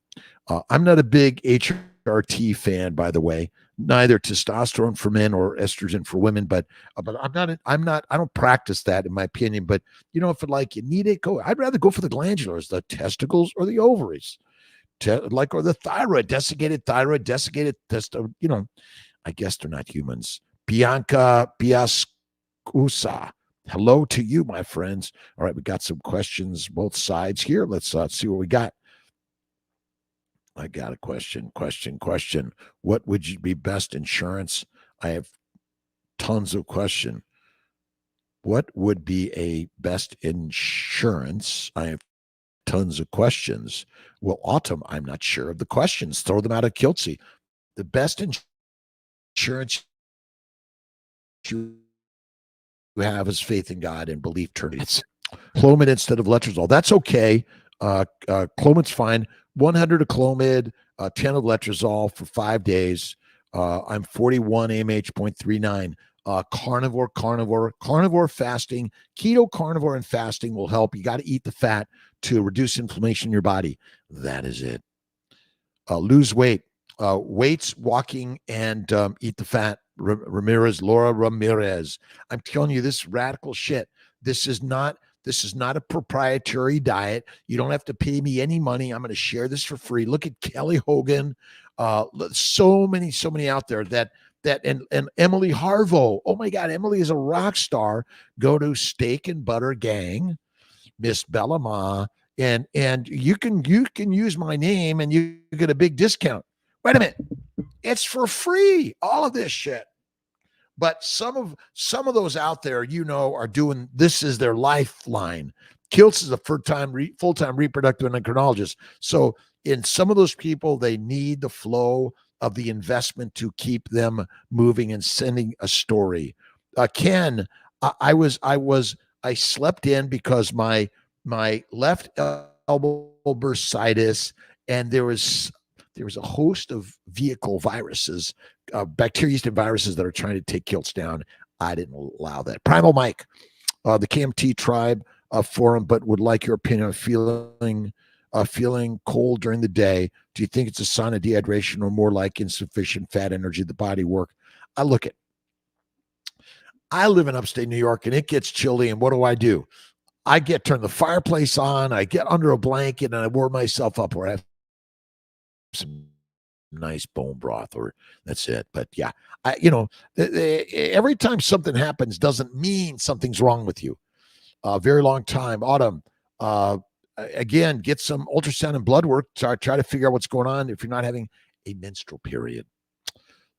I'm not a big HRT fan, by the way. Neither testosterone for men or estrogen for women, but I'm not. I don't practice that in my opinion. But you know, if you need it, go. I'd rather go for the glandulars, the testicles, or the ovaries. Or the thyroid, desiccated thyroid, desiccated testo. You know, I guess they're not humans. Bianca Biascusa. Hello to you, my friends. All right, we got some questions both sides here. Let's see what we got. I got a question. What would you be best insurance? I have tons of question. What would be a best insurance? I have tons of questions. Well, Autumn, I'm not sure of the questions. Throw them out at Kiltsy. The best insurance you have is faith in God and belief. It's Clomid instead of letrozole. That's okay. Clomid's fine. 100 of Clomid, 10 of letrozole for 5 days. I'm 41 AMH 0.39. Carnivore fasting, keto carnivore and fasting will help. You got to eat the fat to reduce inflammation in your body. That is it. Lose weight, weights, walking, and eat the fat. Laura Ramirez. I'm telling you, this radical shit. This is not a proprietary diet. You don't have to pay me any money. I'm going to share this for free. Look at Kelly Hogan. So many out there that and Emily Harvo. Oh my God, Emily is a rock star. Go to Steak and Butter Gang, Miss Bellama, and you can use my name and you get a big discount. Wait a minute, it's for free. All of this shit. But some of those out there, are doing this is their lifeline. Kilts is a full-time reproductive endocrinologist. So in some of those people, they need the flow of the investment to keep them moving and sending a story. Ken, I slept in because my left elbow bursitis, and there was a host of vehicle viruses, bacteria, yeast, and viruses that are trying to take Kilts down. I didn't allow that. Primal Mike, the KMT tribe forum, but would like your opinion on feeling cold during the day. Do you think it's a sign of dehydration or more like insufficient fat energy, the body work? I live in upstate New York and it gets chilly. And what do? I turn the fireplace on. I get under a blanket and I warm myself up where I have some nice bone broth, or that's it. But yeah, every time something happens doesn't mean something's wrong with you. Very long time. Autumn, again, get some ultrasound and blood work. Try to figure out what's going on if you're not having a menstrual period.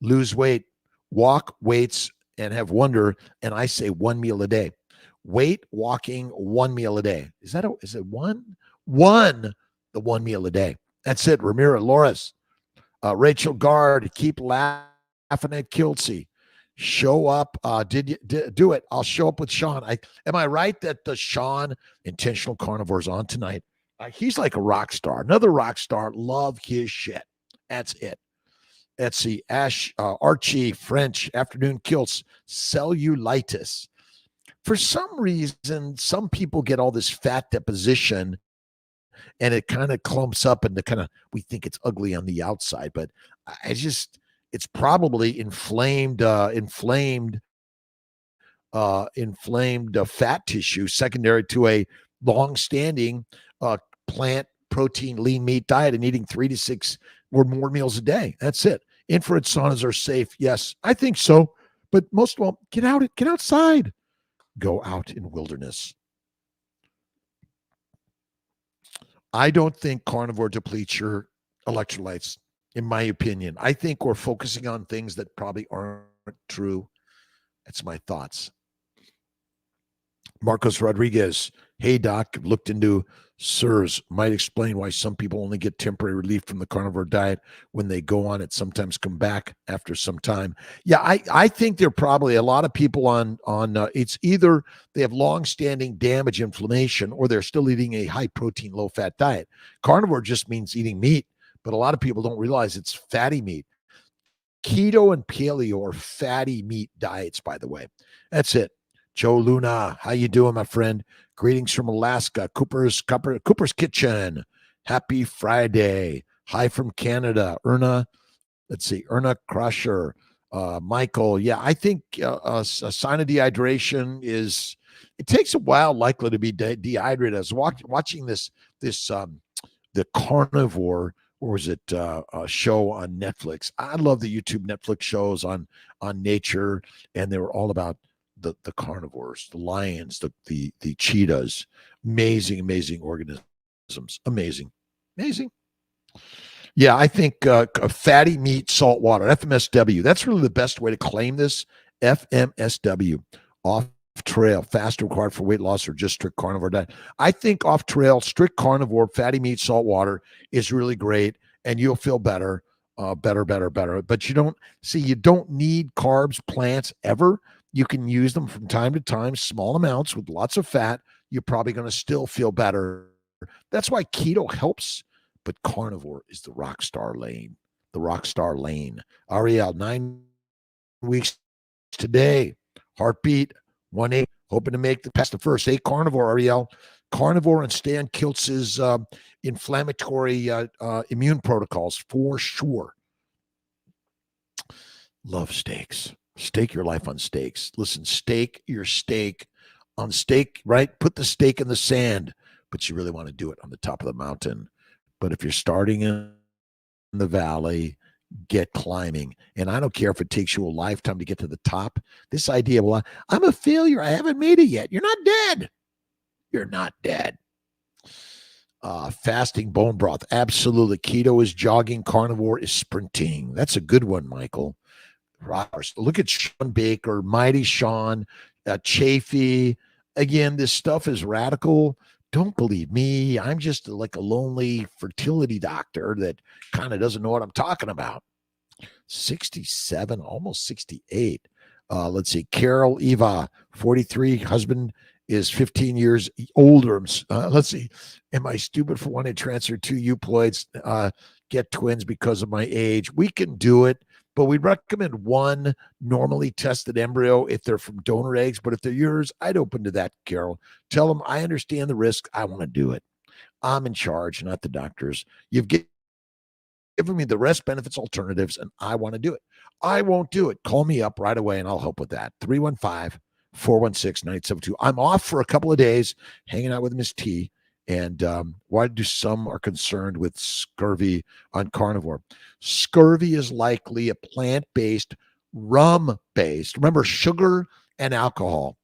Lose weight, walk, weights, and have wonder. And I say 1 meal a day. Weight, walking, 1 meal a day. Is it one? The 1 meal a day. That's it. Ramira Loris, Rachel Gard, keep laughing at Kiltsy. Show up. Do it? I'll show up with Sean. Am I right that the Sean Intentional Carnivore is on tonight? He's like a rock star. Another rock star. Love his shit. That's it. Etsy, Archie, French, afternoon kilts, cellulitis. For some reason, some people get all this fat deposition and it kind of clumps up and we think it's ugly on the outside, but it's probably inflamed fat tissue secondary to a long-standing plant protein lean meat diet and eating 3 to 6 or more meals a day. That's it. Infrared saunas are safe. Yes, I think so. But most of all, get outside. Go out in wilderness. I don't think carnivore depletes your electrolytes, in my opinion. I think we're focusing on things that probably aren't true. That's my thoughts. Marcos Rodriguez. Hey, Doc, looked into SIRS. Might explain why some people only get temporary relief from the carnivore diet when they go on it, sometimes come back after some time. Yeah, I think there are probably a lot of people on it's either they have long-standing damage inflammation or they're still eating a high-protein, low-fat diet. Carnivore just means eating meat, but a lot of people don't realize it's fatty meat. Keto and paleo are fatty meat diets, by the way. That's it. Joe Luna, how you doing, my friend? Greetings from Alaska, Cooper's Kitchen. Happy Friday. Hi from Canada. Erna Crusher. Michael, yeah, I think a sign of dehydration is it takes a while likely to be dehydrated. I was watching the carnivore, or was it a show on Netflix? I love the YouTube Netflix shows on nature, and they were all about the carnivores, the lions, the cheetahs. Amazing organisms. Amazing. Yeah, I think fatty meat, salt water, FMSW. That's really the best way to claim this. FMSW, off trail, fast required for weight loss or just strict carnivore diet. I think off trail, strict carnivore, fatty meat, salt water is really great, and you'll feel better, better. But you don't need carbs, plants ever. You can use them from time to time, small amounts with lots of fat. You're probably going to still feel better. That's why keto helps, but carnivore is the rock star lane. Ariel, 9 weeks today. Heartbeat, 1-8. Hoping to make the past the first. Hey, carnivore, Ariel. Carnivore and Stan Kiltz's inflammatory immune protocols for sure. Love steaks. Stake your life on steaks. Listen, stake your steak on steak, right? Put the stake in the sand, but you really want to do it on the top of the mountain. But if you're starting in the valley, get climbing. And I don't care if it takes you a lifetime to get to the top. This idea, well, I'm a failure. I haven't made it yet. You're not dead. You're not dead. Fasting bone broth. Absolutely. Keto is jogging. Carnivore is sprinting. That's a good one, Michael. Look at Sean Baker, Mighty Sean, Chafee. Again, this stuff is radical. Don't believe me. I'm just like a lonely fertility doctor that kind of doesn't know what I'm talking about. 67, almost 68. Let's see. Carol Eva, 43. Husband is 15 years older. Let's see. Am I stupid for wanting to transfer 2 euploids? Get twins because of my age? We can do it, but we'd recommend one normally tested embryo if they're from donor eggs. But if they're yours, I'd open to that, Carol. Tell them I understand the risk. I want to do it. I'm in charge, not the doctors. You've given me the rest benefits alternatives, and I want to do it. I won't do it. Call me up right away, and I'll help with that. 315-416-9872. I'm off for a couple of days, hanging out with Miss T. And why do some are concerned with scurvy on carnivore? Scurvy is likely a plant-based, rum-based. Remember, sugar and alcohol,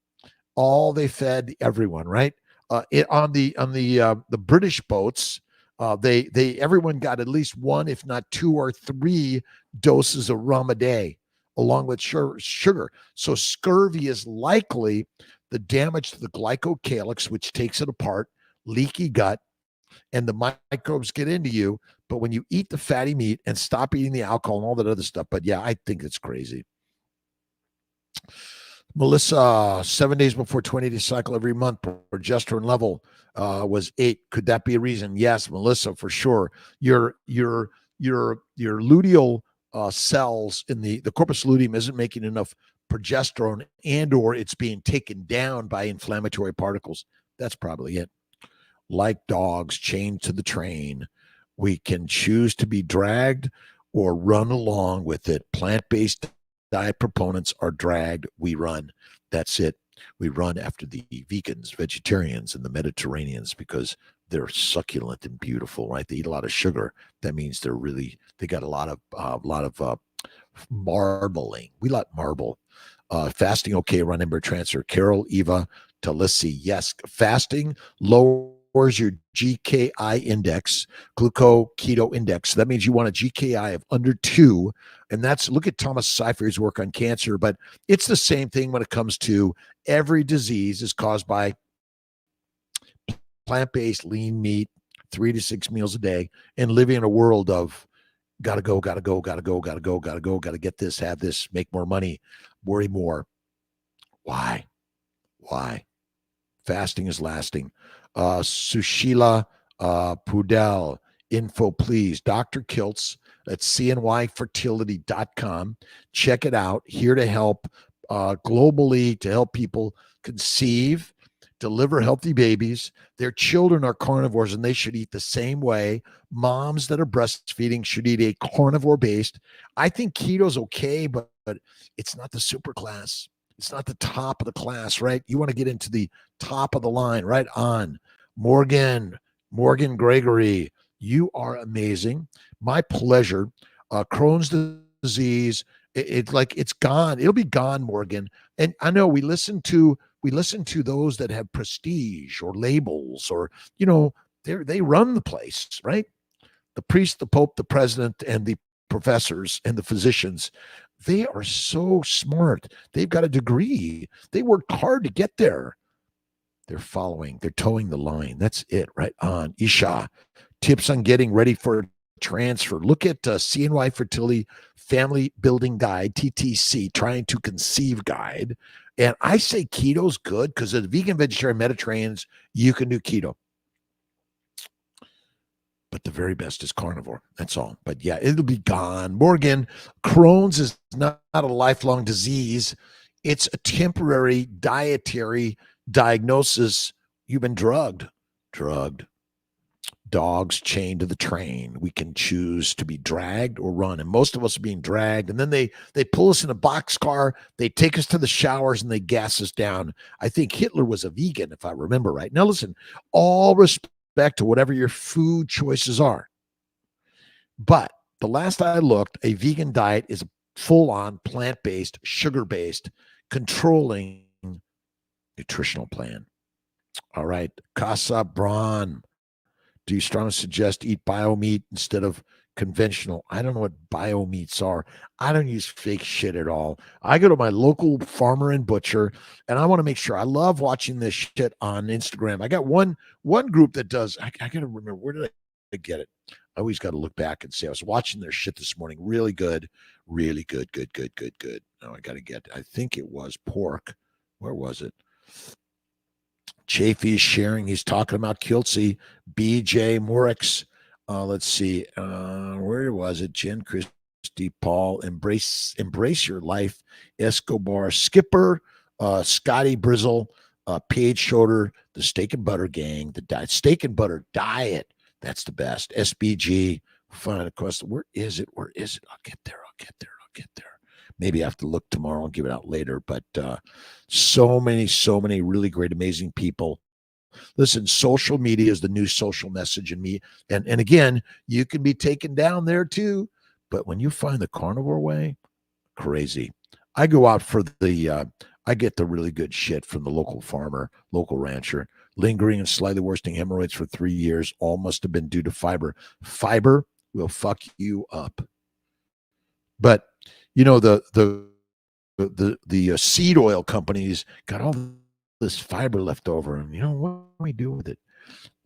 all they fed everyone, right? On the British boats, everyone got at least 1, if not 2 or 3 doses of rum a day, along with sugar. So scurvy is likely the damage to the glycocalyx, which takes it apart, leaky gut, and the microbes get into you. But when you eat the fatty meat and stop eating the alcohol and all that other stuff, but yeah, I think it's crazy. Melissa, 7 days before 20-day cycle every month, progesterone level was 8. Could that be a reason? Yes, Melissa, for sure. Your luteal cells in the corpus luteum isn't making enough progesterone, and or it's being taken down by inflammatory particles. That's probably it. Like dogs chained to the train, we can choose to be dragged or run along with it. Plant-based diet proponents are dragged, we run. That's it. We run after the vegans, vegetarians, and the Mediterraneans because they're succulent and beautiful, right? They eat a lot of sugar. That means they got a lot of marbling. We like marble. Fasting okay, run embryo transfer. Carol, Eva, Talissi, yes. Fasting lowers your GKI index, glucoketo index. That means you want a GKI of under 2. And that's, look at Thomas Seyfried's work on cancer, but it's the same thing when it comes to every disease is caused by plant-based lean meat, 3 to 6 meals a day, and living in a world of gotta go, gotta get this, have this, make more money, worry more. Why? Fasting is lasting. Sushila Pudel, info please. Dr. Kiltz at cnyfertility.com. Check it out. Here to help globally, to help people conceive, deliver healthy babies. Their children are carnivores and they should eat the same way. Moms that are breastfeeding should eat a carnivore based. I think keto's okay, but it's not the super class. It's not the top of the class, right? You want to get into the top of the line, right on. Morgan Gregory, you are amazing. My pleasure. Crohn's disease, it's gone. It'll be gone, Morgan. And I know we listen to those that have prestige or labels or, they run the place, right? The priest, the pope, the president, and the professors and the physicians, they are so smart. They've got a degree. They worked hard to get there. They're towing the line. That's it, right on. Isha, tips on getting ready for a transfer. Look at CNY Fertility Family Building Guide, TTC, Trying to Conceive Guide. And I say keto's good because as vegan, vegetarian, Mediterraneans, you can do keto. But the very best is carnivore. That's all. But yeah, it'll be gone. Morgan, Crohn's is not a lifelong disease. It's a temporary dietary diagnosis. You've been drugged. Dogs chained to the train. We can choose to be dragged or run. And most of us are being dragged. And then they pull us in a boxcar. They take us to the showers and they gas us down. I think Hitler was a vegan, if I remember right. Now, listen, all respect to whatever your food choices are. But the last I looked, a vegan diet is a full-on plant-based, sugar-based, controlling nutritional plan. All right. Casa Braun. Do you strongly suggest eat bio meat instead of conventional? I don't know what bio meats are. I don't use fake shit at all. I go to my local farmer and butcher, and I want to make sure. I love watching this shit on Instagram. I got one group that does. I got to remember, where did I get it? I always got to look back and say I was watching their shit this morning. Really good. Now I got to get. I think it was pork. Where was it? Chafee is sharing. He's talking about Kiltsy, BJ Morix. Let's see. Where was it? Jen, Christy, Paul. Embrace your life. Escobar, Skipper, Scotty Brizzle, Paige Schroeder, the Steak and Butter Gang, the Steak and Butter Diet. That's the best. SBG. Fun of course. Where is it? I'll get there. Maybe I have to look tomorrow and give it out later. But so many really great, amazing people. Listen, social media is the new social message in me. And again, you can be taken down there too. But when you find the carnivore way, crazy. I go out for I get the really good shit from the local farmer, local rancher. Lingering and slightly worsening hemorrhoids for 3 years. All must have been due to fiber. Fiber will fuck you up. But the seed oil companies got all this fiber left over, and what do we do with it?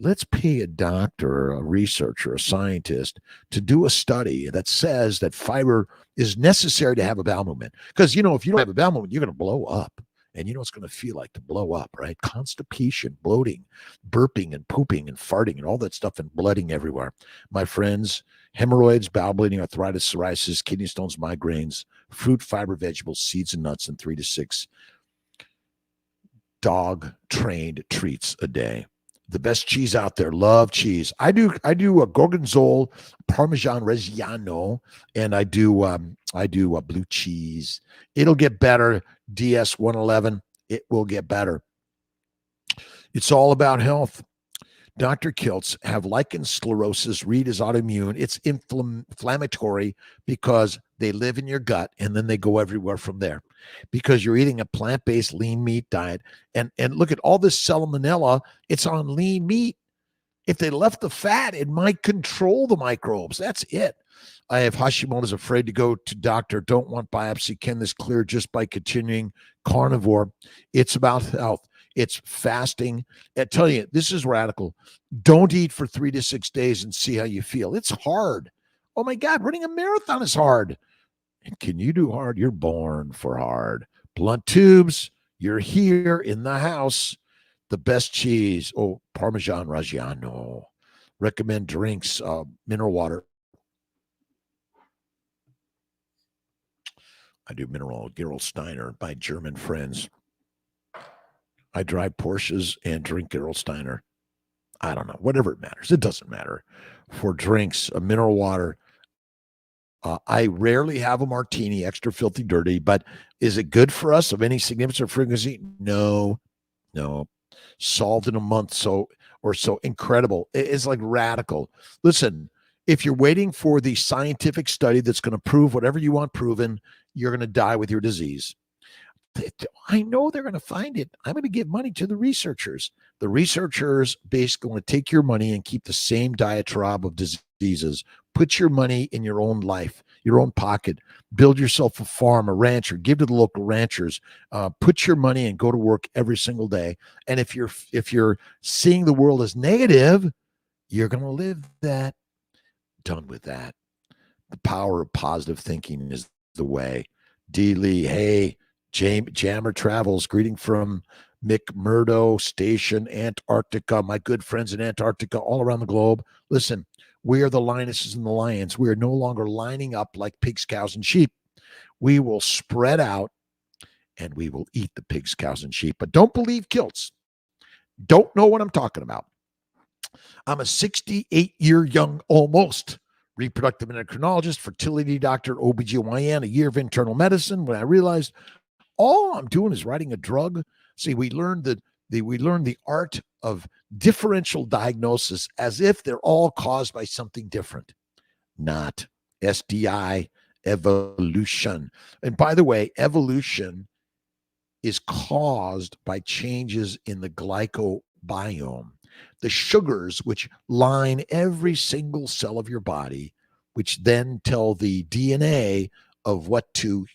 Let's pay a doctor, a researcher, a scientist to do a study that says that fiber is necessary to have a bowel movement. Because if you don't have a bowel movement, you're going to blow up, and it's going to feel like to blow up, right? Constipation, bloating, burping, and pooping, and farting, and all that stuff, and blooding everywhere. My friends, hemorrhoids, bowel bleeding, arthritis, psoriasis, kidney stones, migraines, fruit, fiber, vegetables, seeds, and nuts, and 3 to 6 dog-trained treats a day. The best cheese out there. Love cheese. I do a gorgonzola, Parmesan Reggiano, and I do a blue cheese. It'll get better. DS 111. It will get better. It's all about health. Dr. Kiltz have lichen sclerosis. Read is autoimmune. It's inflammatory because they live in your gut and then they go everywhere from there because you're eating a plant-based lean meat diet. And look at all this salmonella. It's on lean meat. If they left the fat, it might control the microbes. That's it. I have Hashimoto's, afraid to go to doctor, don't want biopsy. Can this clear just by continuing carnivore? It's about health. It's fasting. I tell you, this is radical. Don't eat for 3 to 6 days and see how you feel. It's hard. Oh my God, running a marathon is hard. And can you do hard? You're born for hard. Blunt tubes, you're here in the house. The best cheese. Oh, Parmesan Reggiano. Recommend drinks, mineral water. I do mineral Gerolsteiner, my German friends. I drive Porsches and drink Gerolsteiner. I don't know. Whatever it matters. It doesn't matter. For drinks, a mineral water. I rarely have a martini, extra filthy dirty, but is it good for us of any significance or frequency? No. Solved in a month or so. Incredible. It's like radical. Listen, if you're waiting for the scientific study that's going to prove whatever you want proven, you're going to die with your disease. I know they're going to find it. I'm going to give money to the researchers. The researchers basically want to take your money and keep the same diatribe of diseases. Put your money in your own life, your own pocket. Build yourself a farm, a ranch, or give to the local ranchers. Put your money and go to work every single day. And if you're seeing the world as negative, you're going to live that. Done with that. The power of positive thinking is the way. D. Lee, hey. Jammer Travels, greeting from McMurdo Station, Antarctica. My good friends in Antarctica, all around the globe. Listen, we are the lionesses and the lions. We are no longer lining up like pigs, cows, and sheep. We will spread out and we will eat the pigs, cows, and sheep. But don't believe Kiltz. Don't know what I'm talking about. I'm a 68-year young, almost reproductive endocrinologist, fertility doctor, OBGYN, a year of internal medicine. When I realized all I'm doing is writing a drug. See, we learned the art of differential diagnosis as if they're all caused by something different. Not. SDI, evolution. And by the way, evolution is caused by changes in the glycobiome, the sugars which line every single cell of your body, which then tell the DNA of what to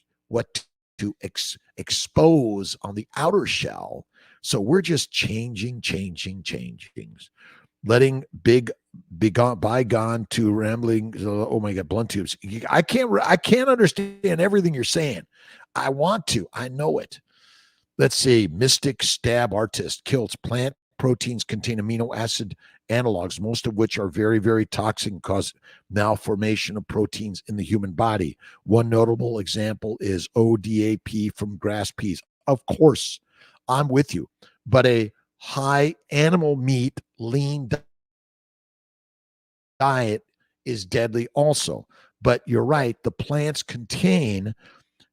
expose on the outer shell. So we're just changing, letting bygone to rambling. Oh my God, blunt tubes. I can't understand everything you're saying. I want to. I know it. Let's see. Mystic Stab Artist. Kiltz. Plant proteins contain amino acid analogs, most of which are very, very toxic and cause malformation of proteins in the human body. One notable example is ODAP from grass peas. Of course, I'm with you, but a high animal meat, lean diet is deadly also. But you're right, the plants contain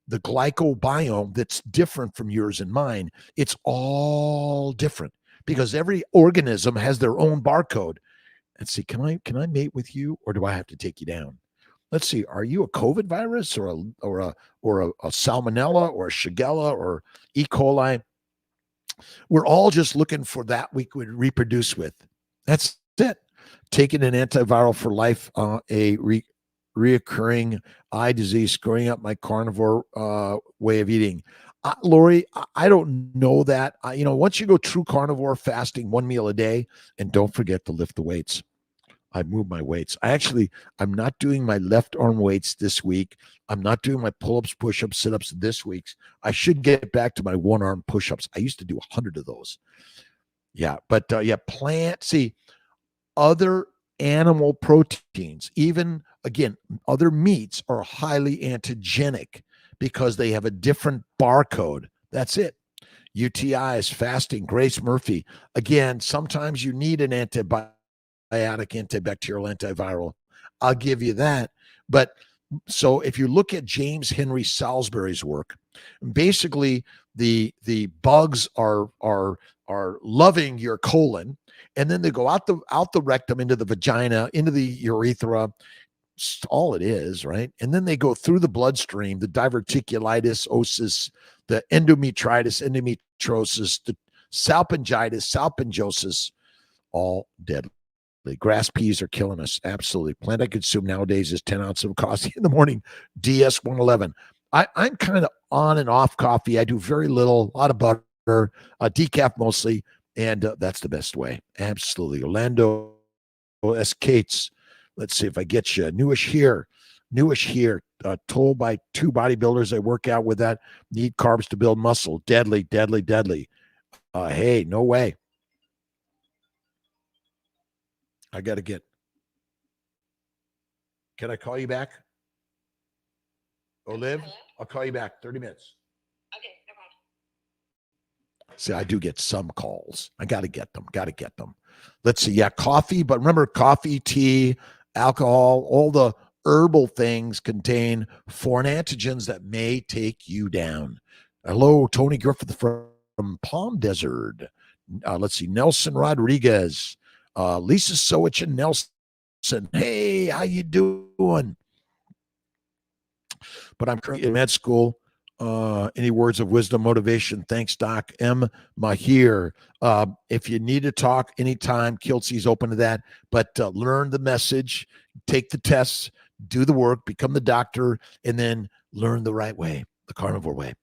the glycobiome that's different from yours and mine. It's all different because every organism has their own barcode. Let's see, can I mate with you, or do I have to take you down? Let's see, are you a COVID virus or a salmonella or a Shigella or E. coli? We're all just looking for that we could reproduce with. That's it. Taking an antiviral for life, reoccurring eye disease, screwing up my carnivore way of eating. Lori, I don't know that. Once you go true carnivore, fasting 1 meal a day, and don't forget to lift the weights. I move my weights. I'm not doing my left arm weights this week. I'm not doing my pull-ups, push-ups, sit-ups this week. I should get back to my one-arm push-ups. I used to do 100 of those. Yeah, but plant. See, other animal proteins, even again, other meats are highly antigenic because they have a different barcode. That's it. UTIs, fasting, Grace Murphy. Again, sometimes you need an antibiotic, antibacterial, antiviral. I'll give you that. But so if you look at James Henry Salisbury's work, basically the bugs are loving your colon, and then they go out the rectum into the vagina, into the urethra. All it is, right? And then they go through the bloodstream, the diverticulitis, osis, the endometritis, endometriosis, the salpingitis, salpingosis, all deadly. Grass peas are killing us. Absolutely. Plant I consume nowadays is 10 ounces of coffee in the morning, DS 111. I'm kind of on and off coffee. I do very little, a lot of butter, decaf mostly, and that's the best way. Absolutely. Orlando S. Cates. Let's see if I get you. Newish here. Told by 2 bodybuilders I work out with that need carbs to build muscle. Deadly, deadly, deadly. Hey, no way. I got to get. Can I call you back? Olive, I'll call you back. 30 minutes. Okay, no problem. See, I do get some calls. I got to get them. Let's see. Yeah, coffee. But remember, coffee, tea, alcohol, all the herbal things contain foreign antigens that may take you down. Hello, Tony Griffith from Palm Desert. Let's see. Nelson Rodriguez. Lisa Sowich and Nelson. Hey, how you doing? But I'm currently in med school. Any words of wisdom, motivation? Thanks, Doc. M. Mahir. If you need to talk anytime, Kiltsy's open to that. But learn the message, take the tests, do the work, become the doctor, and then learn the right way, the carnivore way,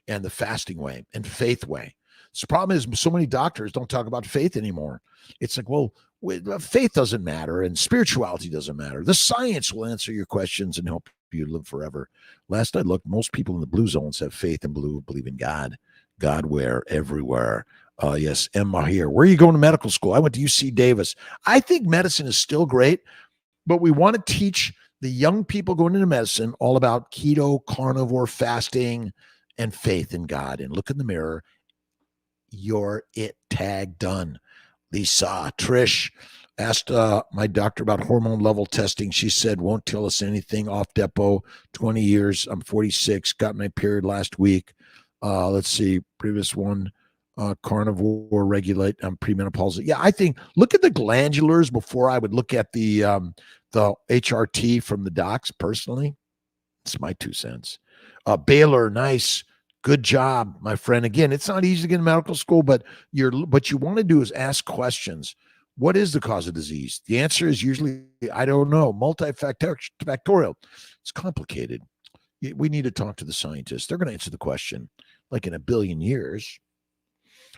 and the fasting way, and faith way. So the problem is so many doctors don't talk about faith anymore. It's like, well, faith doesn't matter and spirituality doesn't matter. The science will answer your questions and help you live forever. Last I looked, most people in the blue zones have faith and believe in God. God where? Everywhere. Yes, Emma here. Where are you going to medical school? I went to UC Davis. I think medicine is still great, but we want to teach the young people going into medicine all about keto, carnivore, fasting, and faith in God. And look in the mirror. You're it. Tag done. Lisa, Trish asked my doctor about hormone level testing. She said, won't tell us anything off depot. 20 years. I'm 46. Got my period last week. Let's see. Previous one. Carnivore regulate. I'm premenopausal. Yeah, I think look at the glandulars before I would look at the HRT from the docs personally. It's my 2 cents. Baylor, nice. Good job, my friend. Again, it's not easy to get in medical school, but you want to do is ask questions. What is the cause of disease? The answer is usually, I don't know, multifactorial. It's complicated. We need to talk to the scientists. They're going to answer the question. Like in a billion years,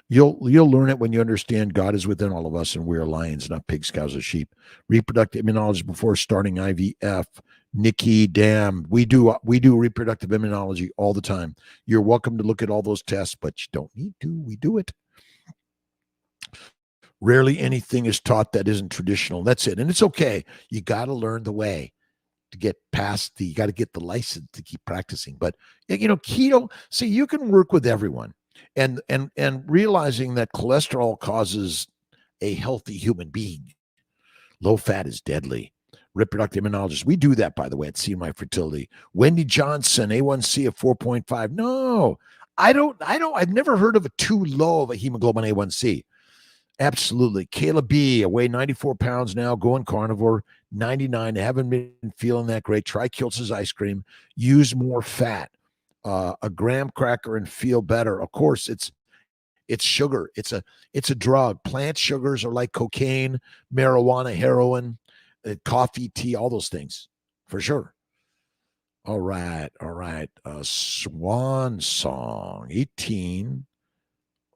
you'll learn it when you understand God is within all of us and we're lions, not pigs, cows, or sheep. Reproductive immunology before starting IVF. Nikki, damn, we do reproductive immunology all the time. You're welcome to look at all those tests, but you don't need to. We do it. Rarely anything is taught that isn't traditional. That's it. And it's okay. You got to learn the way to get past you got to get the license to keep practicing. But, keto, see, you can work with everyone. And realizing that cholesterol causes a healthy human being. Low fat is deadly. Reproductive immunologist. We do that, by the way, at See My Fertility. Wendy Johnson, A1C of 4.5. No, I've never heard of a too low of a hemoglobin A1C. Absolutely. Kayla B, I weigh 94 pounds now, going carnivore, 99. I haven't been feeling that great. Try Kiltz's ice cream. Use more fat. A graham cracker and feel better. Of course, it's sugar. It's a drug. Plant sugars are like cocaine, marijuana, heroin, coffee, tea, all those things, for sure. All right. Swan Song, 18,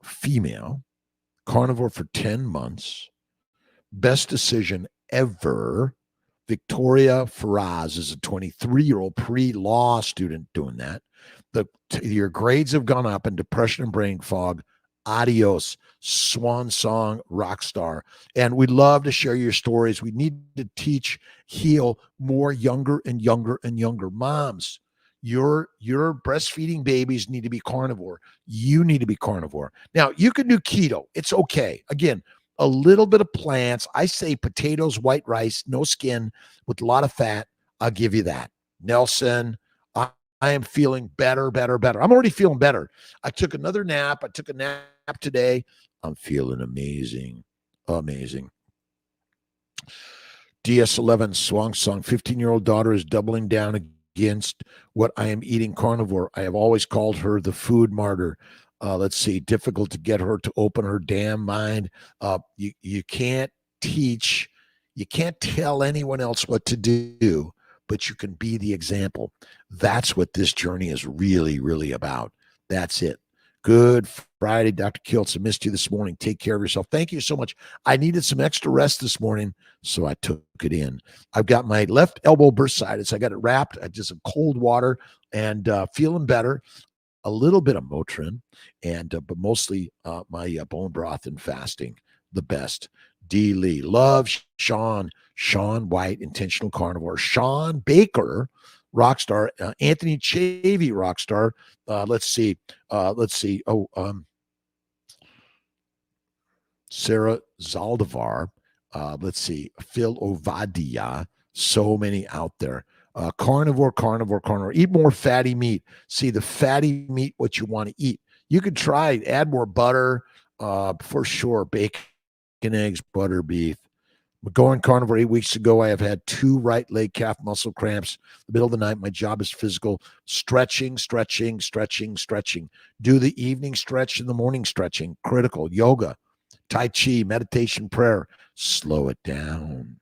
female, carnivore for 10 months. Best decision ever. Victoria Faraz is a 23-year-old pre-law student doing that. Your grades have gone up and depression and brain fog Adios, swan song rock star. And we'd love to share your stories. We need to teach, heal more younger and younger and younger moms. Your breastfeeding babies need to be carnivore. You need to be carnivore. Now, you can do keto. It's okay. Again, a little bit of plants. I say potatoes, white rice, no skin, with a lot of fat. I'll give you that. Nelson, I am feeling better, better, better. I'm already feeling better. I took another nap. I took a nap today. I'm feeling amazing. Amazing. DS11 Swang Song, 15-year-old daughter is doubling down against what I am eating carnivore. I have always called her the food martyr. Let's see, difficult to get her to open her damn mind. You can't teach, you can't tell anyone else what to do, but you can be the example. That's what this journey is really, really about. That's it. Good Friday, Dr. Kiltz. I missed you this morning. Take care of yourself. Thank you so much. I needed some extra rest this morning, so I took it in. I've got my left elbow bursitis. I got it wrapped. I did some cold water and feeling better. A little bit of Motrin, and but mostly my bone broth and fasting. The best. D. Lee. Love Sean. Sean White, intentional carnivore. Sean Baker, rock star. Anthony Chavy, rock star. Let's see. Oh, Sarah Zaldivar. Let's see. Phil Ovadia. So many out there. Carnivore, carnivore, carnivore. Eat more fatty meat. See, the fatty meat, what you want to eat. You could try, add more butter, for sure. Bacon, eggs, butter, beef. Going carnivore 8 weeks ago, I have had 2 right leg calf muscle cramps. The middle of the night, my job is physical. Stretching, stretching, stretching, stretching. Do the evening stretch and the morning stretching. Critical. Yoga, Tai Chi, meditation, prayer. Slow it down.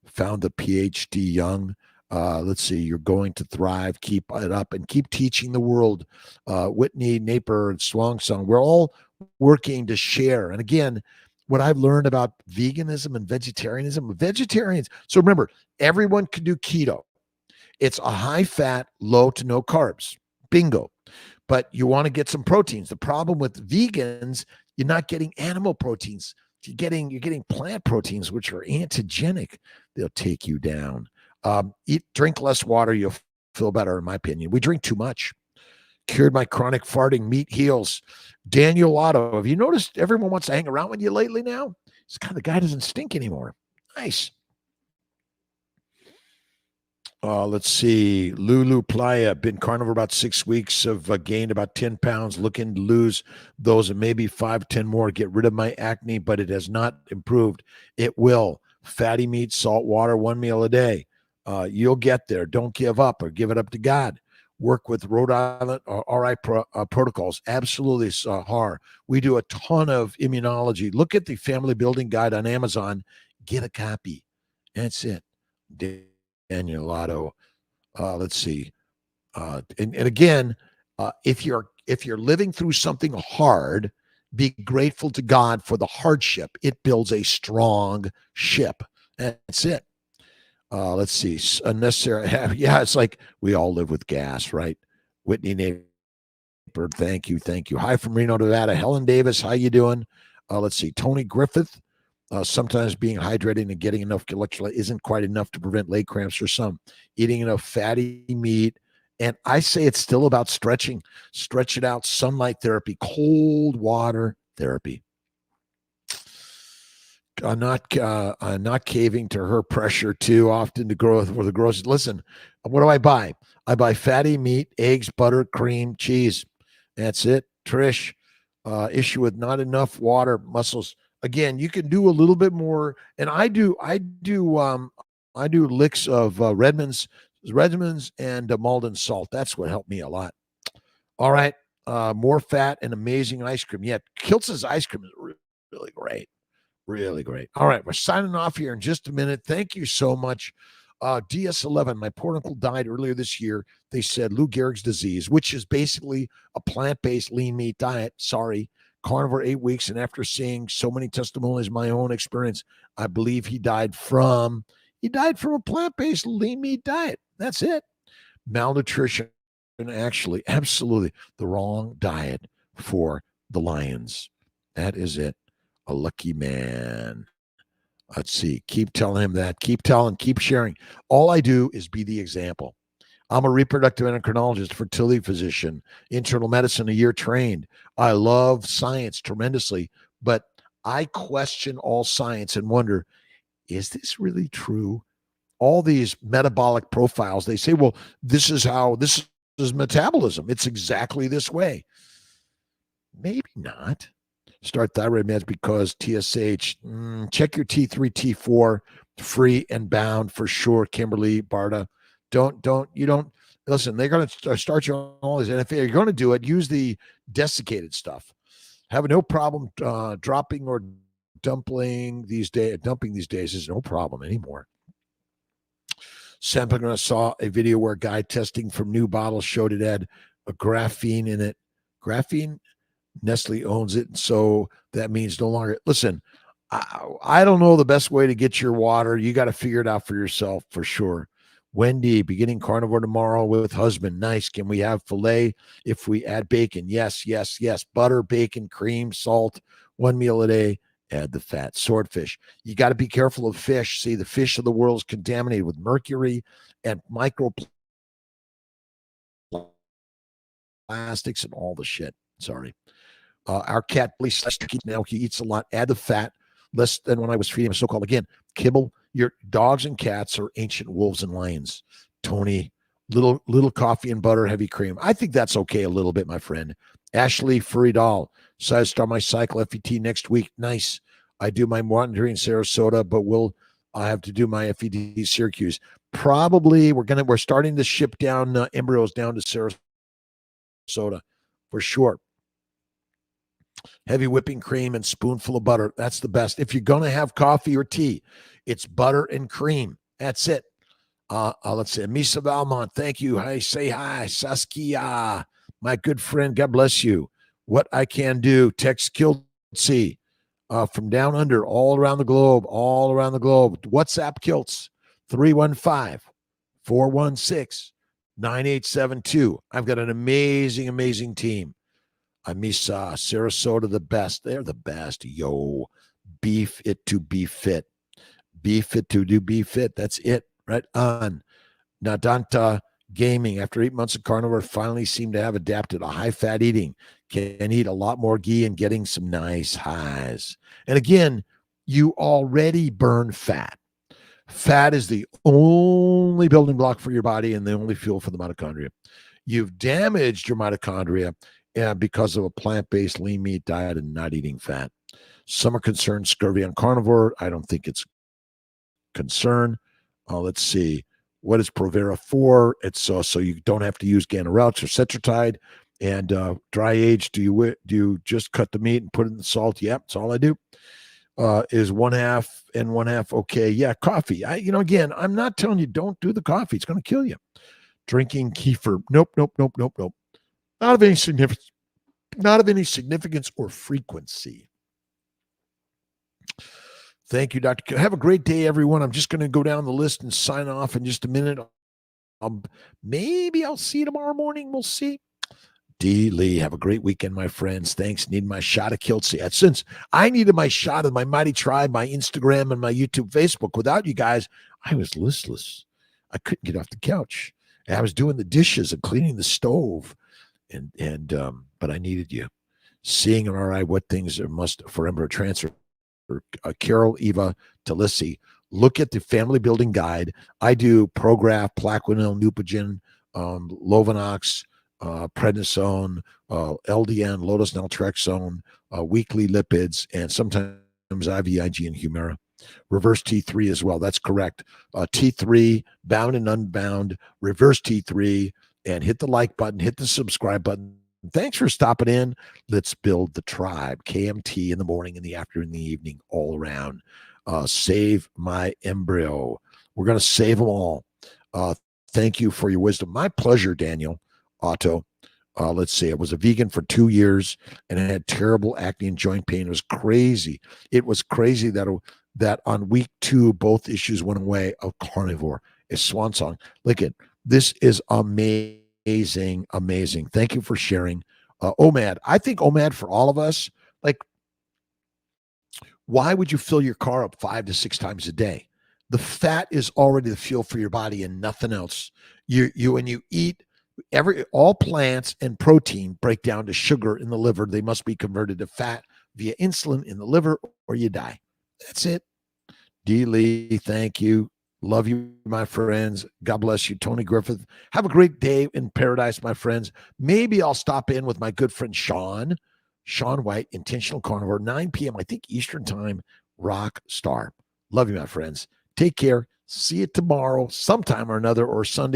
Found a PhD young. Let's see, you're going to thrive. Keep it up and keep teaching the world. Whitney, Napier, and Swang Song, we're all working to share. And again, what I've learned about veganism and vegetarianism, vegetarians. So remember, everyone can do keto. It's a high fat, low to no carbs. Bingo. But you want to get some proteins. The problem with vegans, you're not getting animal proteins. You're getting plant proteins, which are antigenic. They'll take you down. Drink less water. You'll feel better, in my opinion. We drink too much. Cured my chronic farting. Meat heals. Daniel Otto. Have you noticed everyone wants to hang around with you lately now? This kind of guy doesn't stink anymore. Nice. Let's see. Lulu Playa, been carnivore about 6 weeks. Have gained about 10 pounds. Looking to lose those and maybe 5, 10 more. Get rid of my acne, but it has not improved. It will. Fatty meat, salt water, 1 meal a day. You'll get there. Don't give up or give it up to God. Work with Rhode Island RI protocols. Absolutely, Har. We do a ton of immunology. Look at the Family Building Guide on Amazon. Get a copy. That's it. Daniel Otto. Let's see. And again, if you're living through something hard, be grateful to God for the hardship. It builds a strong ship. That's it. Let's see. Unnecessary. Yeah, it's like we all live with gas, right? Whitney Napier, thank you. Hi from Reno, Nevada. Helen Davis, how you doing? Let's see. Tony Griffith. Sometimes being hydrated and getting enough electrolyte isn't quite enough to prevent leg cramps for some. Eating enough fatty meat. And I say it's still about stretching. Stretch it out. Sunlight therapy. Cold water therapy. I'm not caving to her pressure too often to grow for the groceries. Listen, what do I buy? I buy fatty meat, eggs, butter, cream, cheese. That's it. Trish, issue with not enough water, muscles. Again, you can do a little bit more, and I do licks of Redmond's and Malden salt. That's what helped me a lot. All right, more fat and amazing ice cream. Yeah, Kiltz's ice cream is really great. Really great. All right, we're signing off here in just a minute. Thank you so much. DS11, my poor uncle died earlier this year. They said Lou Gehrig's disease, which is basically a plant-based lean meat diet. Sorry, carnivore 8 weeks. And after seeing so many testimonies, my own experience, I believe he died from a plant-based lean meat diet. That's it. Malnutrition, actually, absolutely the wrong diet for the Lions. That is it. A lucky man. Let's see. Keep telling him that. Keep telling, keep sharing. All I do is be the example. I'm a reproductive endocrinologist, fertility physician, internal medicine, a year trained. I love science tremendously, but I question all science and wonder, is this really true? All these metabolic profiles, they say, well, this is metabolism. It's exactly this way. Maybe not. Start thyroid meds because TSH. Check your T3, T4, free and bound for sure. Kimberly, Barta, you don't listen. They're going to start you on all these, and if you're going to do it, use the desiccated stuff. Have no problem dropping or dumping these days. Dumping these days is no problem anymore. Sempagna saw a video where a guy testing from new bottles showed it had a graphene in it. Graphene. Nestle owns it, so that means no longer. Listen, I don't know the best way to get your water. You got to figure it out for yourself for sure. Wendy, beginning carnivore tomorrow with husband. Nice. Can we have filet if we add bacon? Yes, yes, yes. Butter, bacon, cream, salt, one meal a day. Add the fat. Swordfish. You got to be careful of fish. See, the fish of the world is contaminated with mercury and microplastics and all the shit. Sorry. Our cat, now he eats a lot. Add the fat, less than when I was feeding him so-called, again, kibble. Your dogs and cats are ancient wolves and lions. Tony, little coffee and butter, heavy cream. I think that's okay a little bit, my friend. Ashley, furry doll. So I start my cycle FET next week. Nice. I do my monitoring in Sarasota, but I have to do my FET Syracuse. Probably we're starting to ship down embryos down to Sarasota for sure. Heavy whipping cream and spoonful of butter. That's the best. If you're going to have coffee or tea, it's butter and cream. That's it. Let's see. Misa Valmont, thank you. Hi, say hi. Saskia, my good friend. God bless you. What I can do. Text Kiltsy from down under, all around the globe. WhatsApp Kilts, 315-416-9872. I've got an amazing, amazing team. I miss Sarasota, the best. They're the best. Yo, beef it to be fit. Beef it to do be fit. That's it. Right on. Nadanta Gaming, after 8 months of carnivore, finally seemed to have adapted to high-fat eating. Can eat a lot more ghee and getting some nice highs. And again, you already burn fat. Fat is the only building block for your body and the only fuel for the mitochondria. You've damaged your mitochondria because of a plant-based lean meat diet and not eating fat. Some are concerned scurvy on carnivore. I don't think it's concern. Let's see. What is Provera for? It's so you don't have to use Ganirelix or Cetrotide. And dry age, do you just cut the meat and put it in the salt? Yep, that's all I do. Is 1/2 and 1/2 okay? Yeah, coffee. Again, I'm not telling you don't do the coffee. It's going to kill you. Drinking kefir. Nope. Not of any significance or frequency. Thank you, Dr. Have a great day, everyone. I'm just going to go down the list and sign off in just a minute. Maybe I'll see you tomorrow morning. We'll see. D. Lee, have a great weekend, my friends. Thanks. Need my shot of Kiltsy. Since I needed my shot of my Mighty Tribe, my Instagram, and my YouTube, Facebook. Without you guys, I was listless. I couldn't get off the couch. And I was doing the dishes and cleaning the stove. But I needed you. Seeing an RI, what things are must for embryo transfer. Carol Eva Talissi, look at the family building guide. I do Prograf, Plaquenil, Neupogen, Lovenox, prednisone, LDN, lotus naltrexone, weekly lipids, and sometimes IVIG and Humira. Reverse T3 as well. That's correct. T3, bound and unbound, reverse T3, and hit the like button, hit the subscribe button. Thanks for stopping in. Let's build the tribe. KMT in the morning, in the afternoon, in the evening, all around. Save my embryo. We're going to save them all. Thank you for your wisdom. My pleasure, Daniel Otto. Let's see. I was a vegan for 2 years and I had terrible acne and joint pain. It was crazy. It was crazy that on week 2, both issues went away of carnivore. It's swan song. Look at this is amazing. Amazing. Thank you for sharing. OMAD. I think OMAD for all of us, like, why would you fill your car up 5 to 6 times a day? The fat is already the fuel for your body and nothing else. You when you eat all plants and protein break down to sugar in the liver. They must be converted to fat via insulin in the liver or you die. That's it. D. Lee, thank you. Love you, my friends. God bless you. Tony Griffith. Have a great day in paradise, my friends. Maybe I'll stop in with my good friend Sean White, Intentional Carnivore, 9 p.m., I think Eastern Time, Rock Star. Love you, my friends. Take care. See you tomorrow, sometime or another, or Sunday.